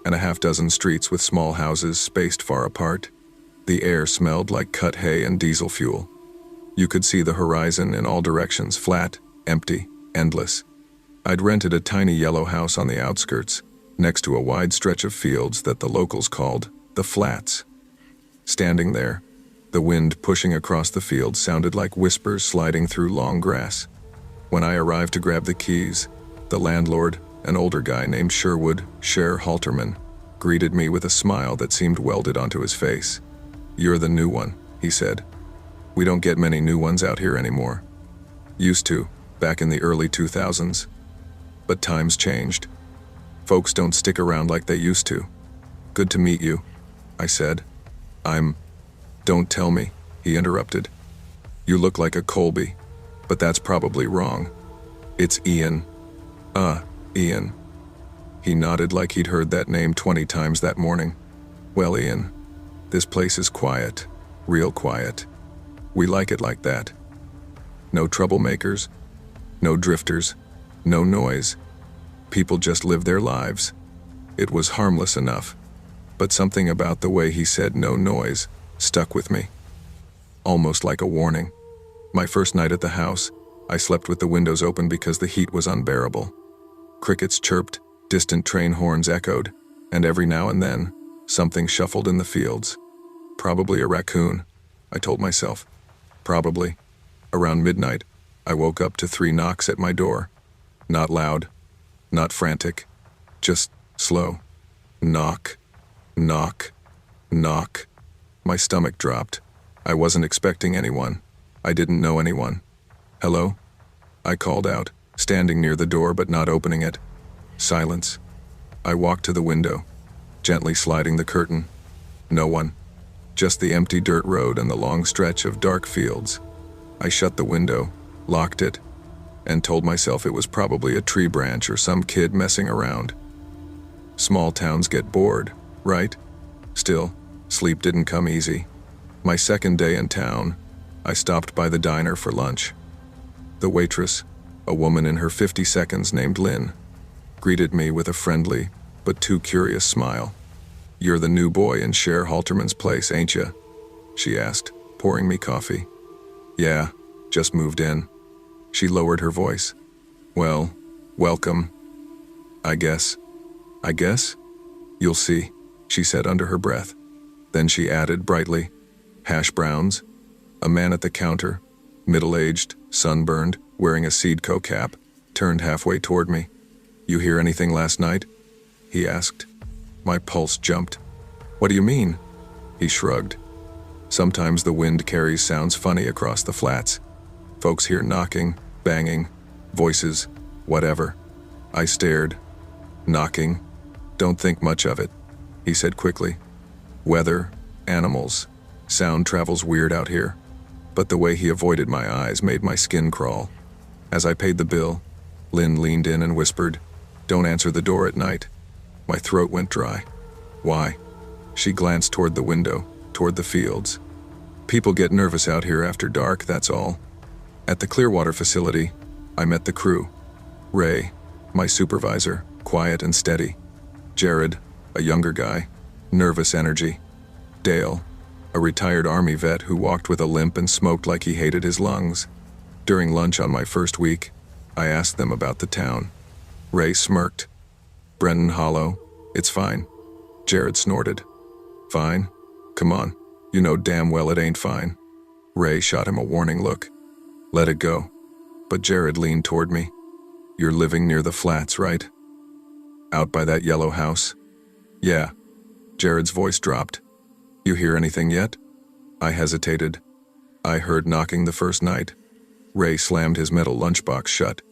and a half-dozen streets with small houses spaced far apart. The air smelled like cut hay and diesel fuel. You could see the horizon in all directions, flat, empty, endless. I'd rented a tiny yellow house on the outskirts, next to a wide stretch of fields that the locals called the Flats. Standing there, the wind pushing across the field sounded like whispers sliding through long grass. When I arrived to grab the keys, the landlord, an older guy named Halterman, greeted me with a smile that seemed welded onto his face. "You're the new one," he said. "We don't get many new ones out here anymore. Used to, back in the early 2000s. But times changed. Folks don't stick around like they used to. Good to meet you," I said. "Don't tell me," he interrupted. "You look like a Colby, but that's probably wrong. It's Ian." Ian." He nodded like he'd heard that name 20 times that morning. "Well, Ian, this place is quiet, real quiet. We like it like that. No troublemakers, no drifters, no noise. People just live their lives." It was harmless enough, but something about the way he said "no noise" stuck with me. Almost like a warning. My first night at the house, I slept with the windows open because the heat was unbearable. Crickets chirped, distant train horns echoed, and every now and then, something shuffled in the fields. Probably a raccoon, I told myself. Probably. Around midnight, I woke up to 3 knocks at my door. Not loud, not frantic, just slow. Knock, knock, knock. My stomach dropped. I wasn't expecting anyone. I didn't know anyone. "Hello?" I called out, standing near the door but not opening it. Silence. I walked to the window, gently sliding the curtain. No one. Just the empty dirt road and the long stretch of dark fields. I shut the window, locked it, and told myself it was probably a tree branch or some kid messing around. Small towns get bored, right? Still, sleep didn't come easy. My second day in town, I stopped by the diner for lunch. The waitress, a woman in her 50s named Lynn, greeted me with a friendly but too curious smile. "You're the new boy in Halterman's place, ain't ya?" she asked, pouring me coffee. "Yeah, just moved in." She lowered her voice. "Well, welcome. I guess. You'll see," she said under her breath. Then she added brightly, "Hash browns." A man at the counter, middle-aged, sunburned, wearing a Seedco cap, turned halfway toward me. "You hear anything last night?" he asked. My pulse jumped. "What do you mean?" He shrugged. "Sometimes the wind carries sounds funny across the flats. Folks hear knocking, banging, voices, whatever." I stared. "Knocking? Don't think much of it," he said quickly. "Weather, animals, sound travels weird out here." But the way he avoided my eyes made my skin crawl. As I paid the bill, Lynn leaned in and whispered, "Don't answer the door at night." My throat went dry. "Why?" She glanced toward the window, toward the fields. "People get nervous out here after dark, that's all." At the Clearwater facility, I met the crew. Ray, my supervisor, quiet and steady. Jared, a younger guy, nervous energy. Dale, a retired Army vet who walked with a limp and smoked like he hated his lungs. During lunch on my first week, I asked them about the town. Ray smirked. "Brenton Hollow, it's fine." Jared snorted. "Fine? Come on, you know damn well it ain't fine." Ray shot him a warning look. "Let it go." But Jared leaned toward me. "You're living near the flats, right? Out by that yellow house?" "Yeah." Jared's voice dropped. "You hear anything yet?" I hesitated. "I heard knocking the first night." Ray slammed his metal lunchbox shut.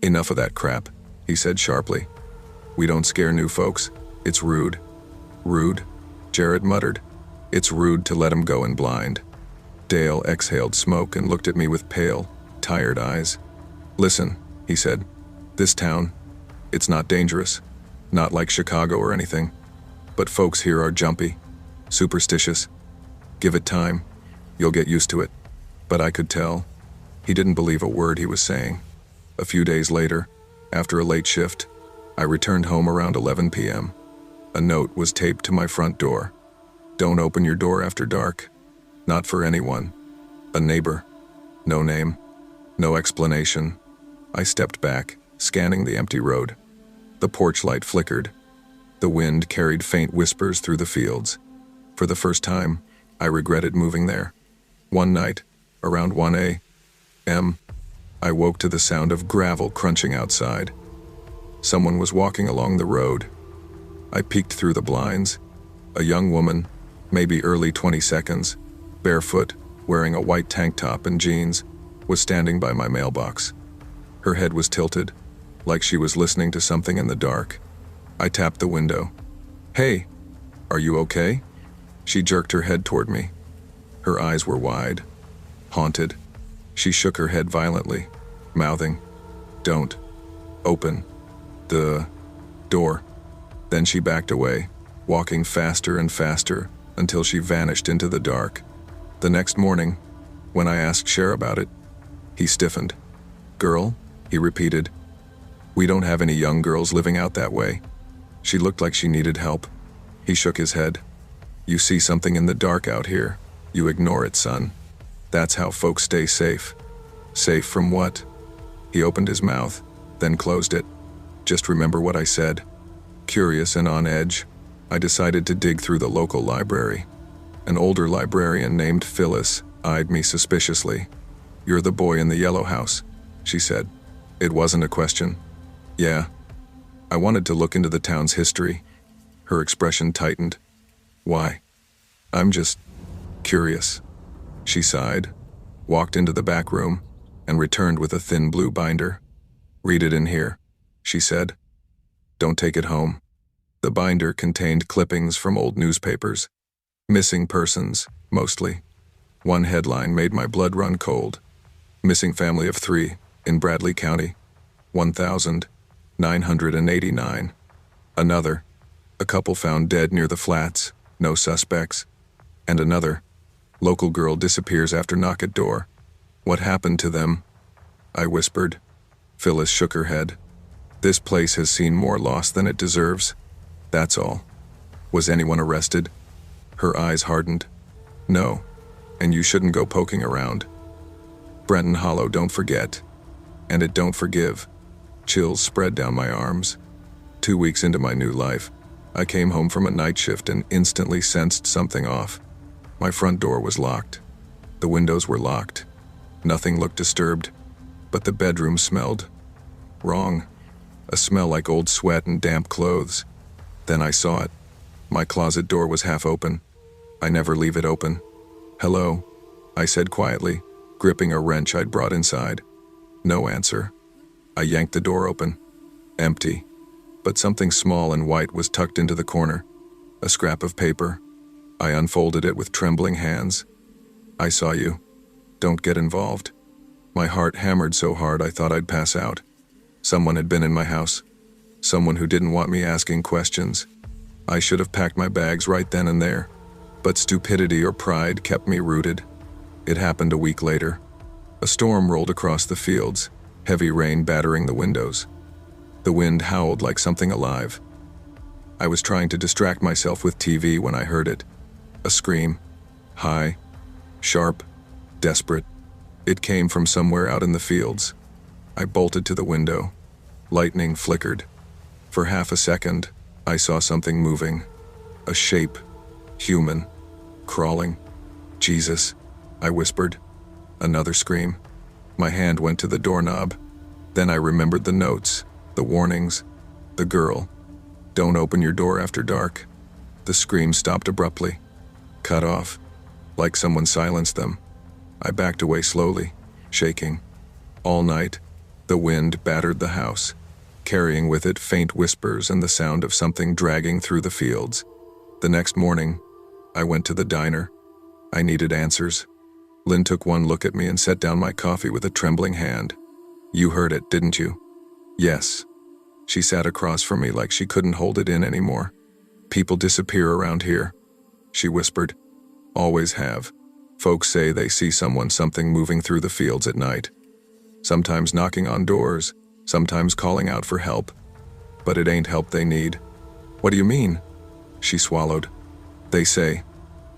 "Enough of that crap," he said sharply. "We don't scare new folks. It's rude." "Rude?" Jared muttered. "It's rude to let 'em go in blind." Dale exhaled smoke and looked at me with pale, tired eyes. "Listen," he said. "This town, it's not dangerous. Not like Chicago or anything. But folks here are jumpy, superstitious. Give it time. You'll get used to it." But I could tell. He didn't believe a word he was saying. A few days later, after a late shift, I returned home around 11 p.m. A note was taped to my front door. Don't open your door after dark. Not for anyone. A neighbor. No name. No explanation. I stepped back, scanning the empty road. The porch light flickered. The wind carried faint whispers through the fields. For the first time, I regretted moving there. One night, around 1 a.m., I woke to the sound of gravel crunching outside. Someone was walking along the road. I peeked through the blinds. A young woman, maybe early 22nds, barefoot, wearing a white tank top and jeans, was standing by my mailbox. Her head was tilted, like she was listening to something in the dark. I tapped the window. "Hey, are you okay?" She jerked her head toward me. Her eyes were wide, haunted. She shook her head violently, mouthing, "Don't open the door." Then she backed away, walking faster and faster until she vanished into the dark. The next morning, when I asked Cher about it, he stiffened. "Girl," he repeated, "we don't have any young girls living out that way." She looked like she needed help. He shook his head. "You see something in the dark out here. You ignore it, son. That's how folks stay safe." "Safe from what?" He opened his mouth, then closed it. "Just remember what I said." Curious and on edge, I decided to dig through the local library. An older librarian named Phyllis eyed me suspiciously. "You're the boy in the yellow house," she said. It wasn't a question. "Yeah." I wanted to look into the town's history. Her expression tightened. "Why?" "I'm just curious." She sighed, walked into the back room, and returned with a thin blue binder. "Read it in here," she said. "Don't take it home." The binder contained clippings from old newspapers. Missing persons, mostly. One headline made my blood run cold. "Missing family of 3 in Bradley County, 1,989. Another, "A couple found dead near the flats, no suspects." And another, "Local girl disappears after knock at door. What happened to them?" I whispered. Phyllis shook her head. "This place has seen more loss than it deserves. That's all." "Was anyone arrested?" Her eyes hardened. "No, and you shouldn't go poking around. Brenton Hollow don't forget, and it don't forgive." Chills spread down my arms. 2 weeks into my new life, I came home from a night shift and instantly sensed something off. My front door was locked. The windows were locked. Nothing looked disturbed, but the bedroom smelled wrong. A smell like old sweat and damp clothes. Then I saw it. My closet door was half open. I never leave it open. "Hello," I said quietly, gripping a wrench I'd brought inside. No answer. I yanked the door open. Empty. But something small and white was tucked into the corner. A scrap of paper. I unfolded it with trembling hands. "I saw you. Don't get involved." My heart hammered so hard I thought I'd pass out. Someone had been in my house. Someone who didn't want me asking questions. I should have packed my bags right then and there. But stupidity or pride kept me rooted. It happened a week later. A storm rolled across the fields, heavy rain battering the windows. The wind howled like something alive. I was trying to distract myself with TV when I heard it. A scream. High, sharp, desperate. It came from somewhere out in the fields. I bolted to the window. Lightning flickered. For half a second, I saw something moving. A shape. Human. Crawling. "Jesus," I whispered. Another scream. My hand went to the doorknob. Then I remembered the notes, the warnings, the girl. "Don't open your door after dark." The scream stopped abruptly. Cut off. Like someone silenced them. I backed away slowly, shaking. All night, the wind battered the house, carrying with it faint whispers and the sound of something dragging through the fields. The next morning, I went to the diner. I needed answers. Lynn took one look at me and set down my coffee with a trembling hand. "You heard it, didn't you?" "Yes." She sat across from me like she couldn't hold it in anymore. "People disappear around here," she whispered. "Always have. Folks say they see something moving through the fields at night. Sometimes knocking on doors, sometimes calling out for help. But it ain't help they need. What do you mean? She swallowed. They say,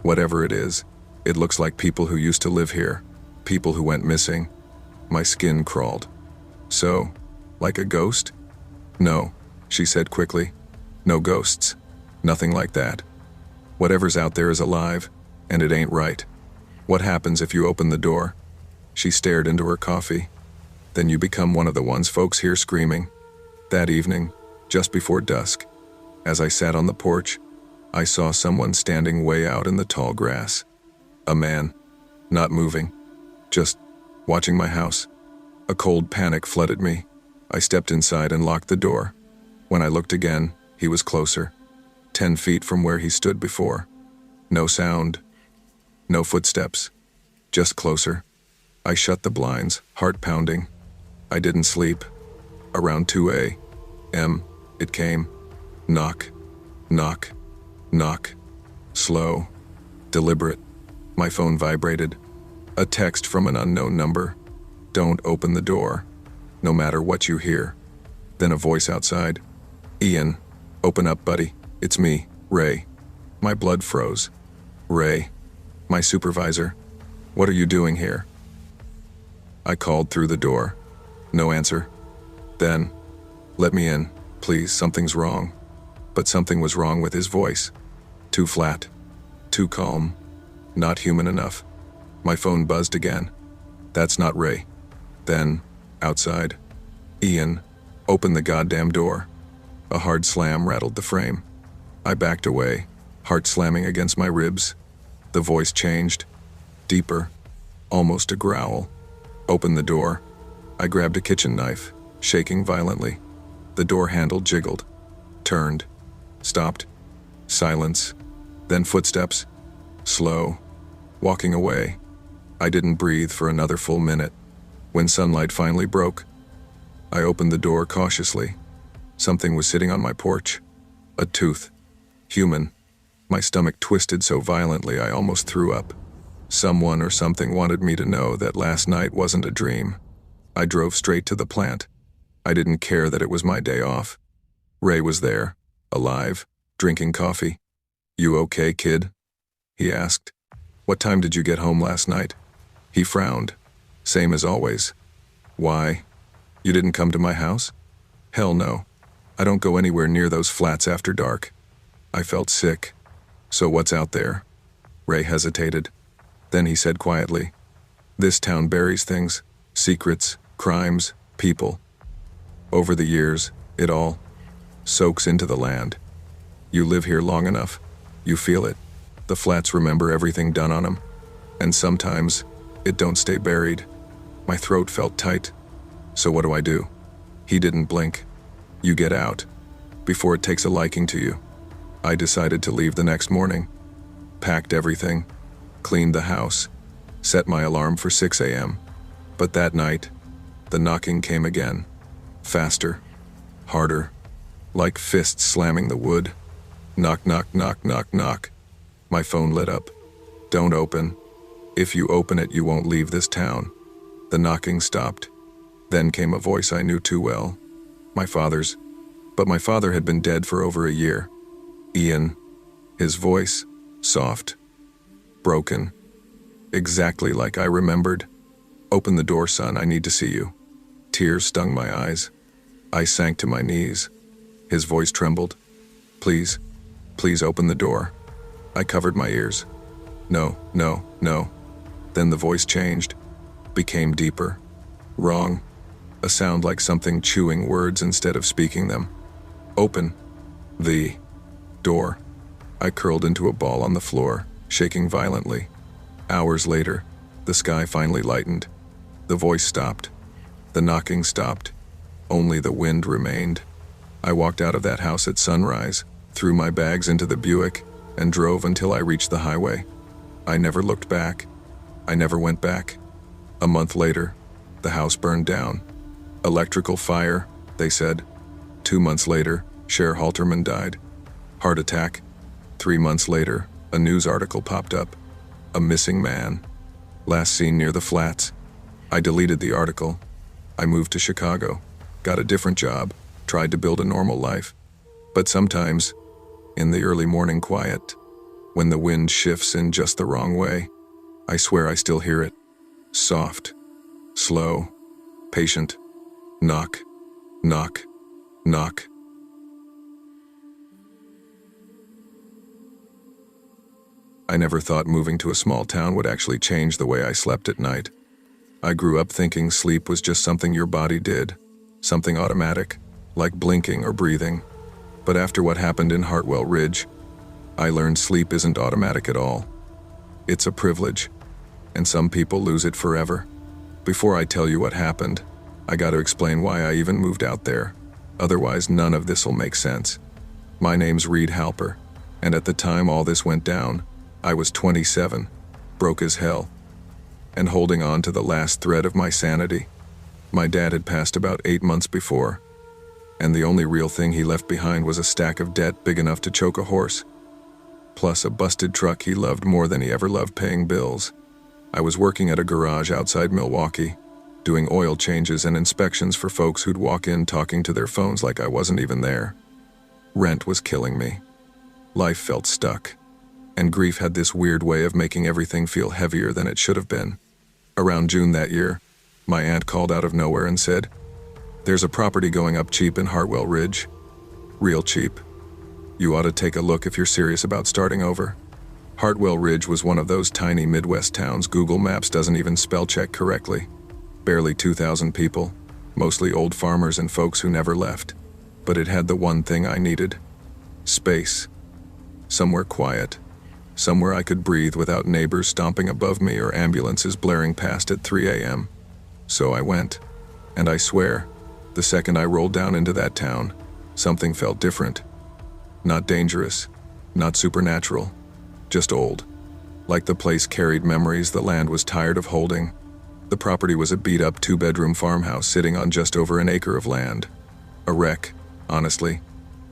whatever it is, it looks like people who used to live here, people who went missing. My skin crawled. So, like a ghost? No, she said quickly. No ghosts. Nothing like that. Whatever's out there is alive, and it ain't right. What happens if you open the door? She stared into her coffee. Then you become one of the ones folks hear screaming. That evening, just before dusk, as I sat on the porch, I saw someone standing way out in the tall grass. A man, not moving, just watching my house. A cold panic flooded me. I stepped inside and locked the door. When I looked again, he was closer, 10 feet from where he stood before. No sound, no footsteps, just closer. I shut the blinds, heart pounding. I didn't sleep. Around 2 a.m., it came. Knock, knock, knock. Slow, deliberate. My phone vibrated. A text from an unknown number. Don't open the door, no matter what you hear. Then a voice outside. Ian, open up, buddy. It's me, Ray. My blood froze. Ray, my supervisor. What are you doing here? I called through the door. No answer. Then, let me in, please, something's wrong. But something was wrong with his voice. Too flat. Too calm. Not human enough. My phone buzzed again. That's not Ray. Then, outside. Ian, open the goddamn door. A hard slam rattled the frame. I backed away, heart slamming against my ribs. The voice changed. Deeper. Almost a growl. Open the door. I grabbed a kitchen knife, shaking violently. The door handle jiggled. Turned. Stopped. Silence. Then footsteps. Slow. Walking away. I didn't breathe for another full minute. When sunlight finally broke, I opened the door cautiously. Something was sitting on my porch. A tooth. Human. My stomach twisted so violently I almost threw up. Someone or something wanted me to know that last night wasn't a dream. I drove straight to the plant. I didn't care that it was my day off. Ray was there, alive, drinking coffee. You okay, kid? He asked. What time did you get home last night? He frowned. Same as always. Why? You didn't come to my house? Hell no. I don't go anywhere near those flats after dark. I felt sick. So what's out there? Ray hesitated. Then he said quietly, this town buries things, secrets, crimes, people. Over the years, it all soaks into the land. You live here long enough, you feel it. The flats remember everything done on them. And sometimes, it don't stay buried. My throat felt tight. So what do? He didn't blink. You get out, before it takes a liking to you. I decided to leave the next morning. Packed everything, cleaned the house, set my alarm for 6 a.m. But that night, the knocking came again. Faster, harder, like fists slamming the wood. Knock, knock, knock, knock, knock. My phone lit up. Don't open. If you open it, you won't leave this town. The knocking stopped. Then came a voice I knew too well. My father's. But my father had been dead for over a year. Ian. His voice, soft, broken. Exactly like I remembered. Open the door, son, I need to see you. Tears stung my eyes. I sank to my knees. His voice trembled. Please, please open the door. I covered my ears. No, no, no. Then the voice changed, became deeper. Wrong. A sound like something chewing words instead of speaking them. Open the door. I curled into a ball on the floor, shaking violently. Hours later, the sky finally lightened. The voice stopped. The knocking stopped. Only the wind remained. I walked out of that house at sunrise, threw my bags into the Buick, and drove until I reached the highway. I never looked back. I never went back. A month later, the house burned down. Electrical fire, they said. 2 months later, Cher Halterman died. Heart attack. 3 months later, a news article popped up. A missing man, Last seen near the flats. I deleted the article. I moved to Chicago, got a different job, tried to build a normal life. But sometimes, in the early morning quiet, when the wind shifts in just the wrong way, I swear I still hear it. Soft, slow, patient. Knock, knock, knock. I never thought moving to a small town would actually change the way I slept at night. I grew up thinking sleep was just something your body did, something automatic, like blinking or breathing. But after what happened in Hartwell Ridge, I learned sleep isn't automatic at all. It's a privilege, and some people lose it forever. Before I tell you what happened, I gotta explain why I even moved out there. Otherwise, none of this'll make sense. My name's Reed Halper, and at the time all this went down, I was 27, broke as hell, and holding on to the last thread of my sanity. My dad had passed about 8 months before, and the only real thing he left behind was a stack of debt big enough to choke a horse, plus a busted truck he loved more than he ever loved paying bills. I was working at a garage outside Milwaukee, doing oil changes and inspections for folks who'd walk in talking to their phones like I wasn't even there. Rent was killing me. Life felt stuck, and grief had this weird way of making everything feel heavier than it should have been. Around June that year, my aunt called out of nowhere and said, "There's a property going up cheap in Hartwell Ridge. Real cheap. You ought to take a look if you're serious about starting over." Hartwell Ridge was one of those tiny Midwest towns Google Maps doesn't even spell check correctly. Barely 2,000 people, mostly old farmers and folks who never left. But it had the one thing I needed. Space. Somewhere quiet. Somewhere I could breathe without neighbors stomping above me or ambulances blaring past at 3 a.m. So I went. And I swear, the second I rolled down into that town, something felt different. Not dangerous, not supernatural, just old. Like the place carried memories the land was tired of holding. The property was a beat-up 2-bedroom farmhouse sitting on just over an acre of land. A wreck, honestly.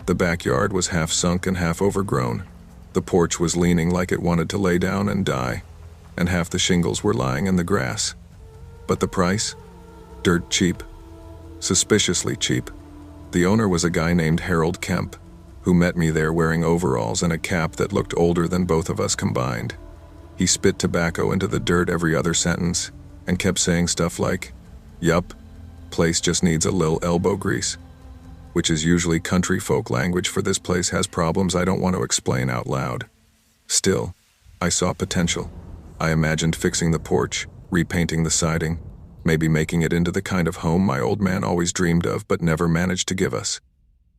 The backyard was half sunk and half overgrown. The porch was leaning like it wanted to lay down and die, and half the shingles were lying in the grass. But the price? Dirt cheap. Suspiciously cheap. The owner was a guy named Harold Kemp, who met me there wearing overalls and a cap that looked older than both of us combined. He spit tobacco into the dirt every other sentence, and kept saying stuff like, "Yup, place just needs a lil elbow grease," which is usually country folk language for this place has problems I don't want to explain out loud. Still, I saw potential. I imagined fixing the porch, repainting the siding, maybe making it into the kind of home my old man always dreamed of but never managed to give us.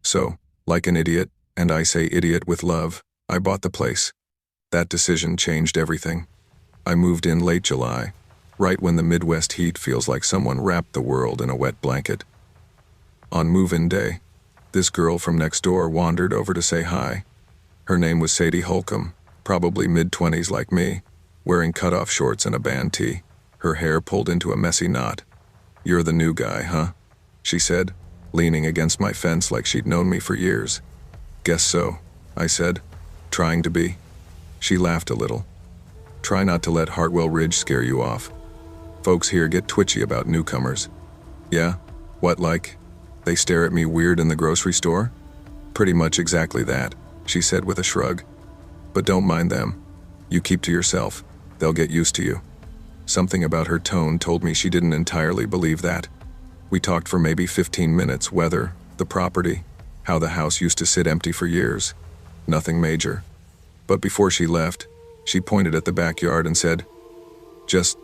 So, like an idiot, and I say idiot with love, I bought the place. That decision changed everything. I moved in late July, right when the Midwest heat feels like someone wrapped the world in a wet blanket. On move-in day, this girl from next door wandered over to say hi. Her name was Sadie Holcomb, probably mid-20s like me, wearing cutoff shorts and a band tee, her hair pulled into a messy knot. "You're the new guy, huh?" she said, leaning against my fence like she'd known me for years. "Guess so," I said, trying to be. She laughed a little. "Try not to let Hartwell Ridge scare you off. Folks here get twitchy about newcomers." "Yeah? What like? They stare at me weird in the grocery store?" "Pretty much exactly that," she said with a shrug. "But don't mind them. You keep to yourself. They'll get used to you." Something about her tone told me she didn't entirely believe that. We talked for maybe 15 minutes, weather, the property, how the house used to sit empty for years. Nothing major. But before she left, she pointed at the backyard and said, "Just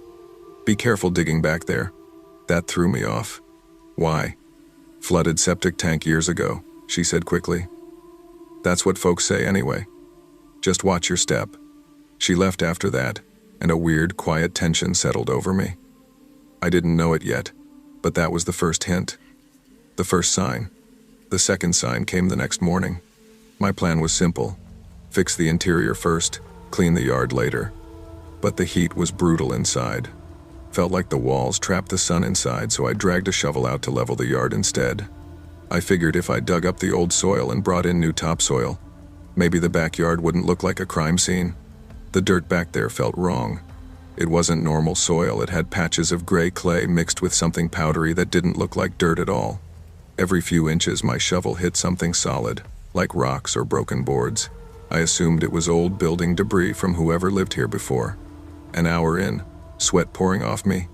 be careful digging back there." That threw me off. "Why?" "Flooded septic tank years ago," she said quickly. "That's what folks say anyway. Just watch your step." She left after that, and a weird, quiet tension settled over me. I didn't know it yet, but that was the first hint. The first sign. The second sign came the next morning. My plan was simple. Fix the interior first, clean the yard later. But the heat was brutal inside. Felt like the walls trapped the sun inside, so I dragged a shovel out to level the yard instead. I figured if I dug up the old soil and brought in new topsoil, maybe the backyard wouldn't look like a crime scene. The dirt back there felt wrong. It wasn't normal soil, it had patches of gray clay mixed with something powdery that didn't look like dirt at all. Every few inches my shovel hit something solid, like rocks or broken boards. I assumed it was old building debris from whoever lived here before. An hour in, sweat pouring off me,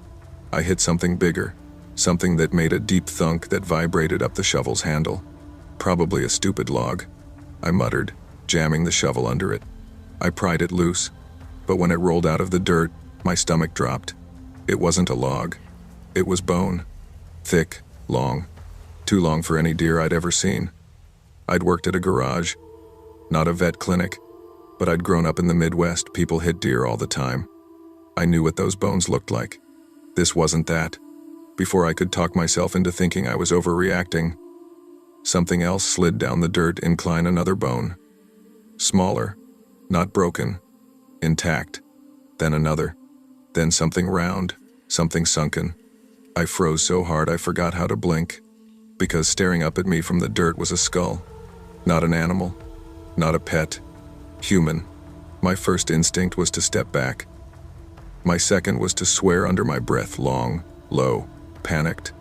I hit something bigger, something that made a deep thunk that vibrated up the shovel's handle. Probably a stupid log, I muttered, jamming the shovel under it. I pried it loose, but when it rolled out of the dirt, my stomach dropped. It wasn't a log. It was bone. Thick, long. Too long for any deer I'd ever seen. I'd worked at a garage, not a vet clinic, but I'd grown up in the Midwest. People hit deer all the time. I knew what those bones looked like. This wasn't that. Before I could talk myself into thinking I was overreacting, something else slid down the dirt incline, another bone. Smaller, not broken, intact. Then another. Then something round, something sunken. I froze so hard I forgot how to blink, because staring up at me from the dirt was a skull. Not an animal, not a pet, human. My first instinct was to step back. My second was to swear under my breath, long, low, panicked.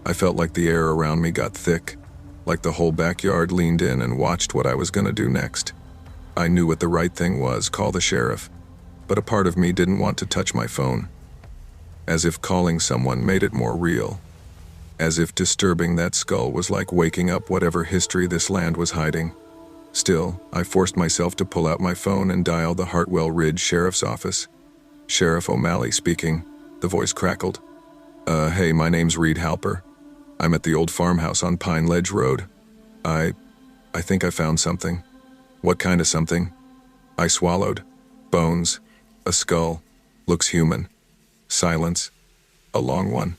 I felt like the air around me got thick, like the whole backyard leaned in and watched what I was gonna do next. I knew what the right thing was, call the sheriff, but a part of me didn't want to touch my phone. As if calling someone made it more real. As if disturbing that skull was like waking up whatever history this land was hiding. Still, I forced myself to pull out my phone and dial the Hartwell Ridge Sheriff's Office. Sheriff O'Malley speaking. The voice crackled. Hey, my name's Reed Halper. I'm at the old farmhouse on Pine Ledge Road. I think I found something. What kind of something? I swallowed. Bones. A skull. Looks human. Silence. A long one.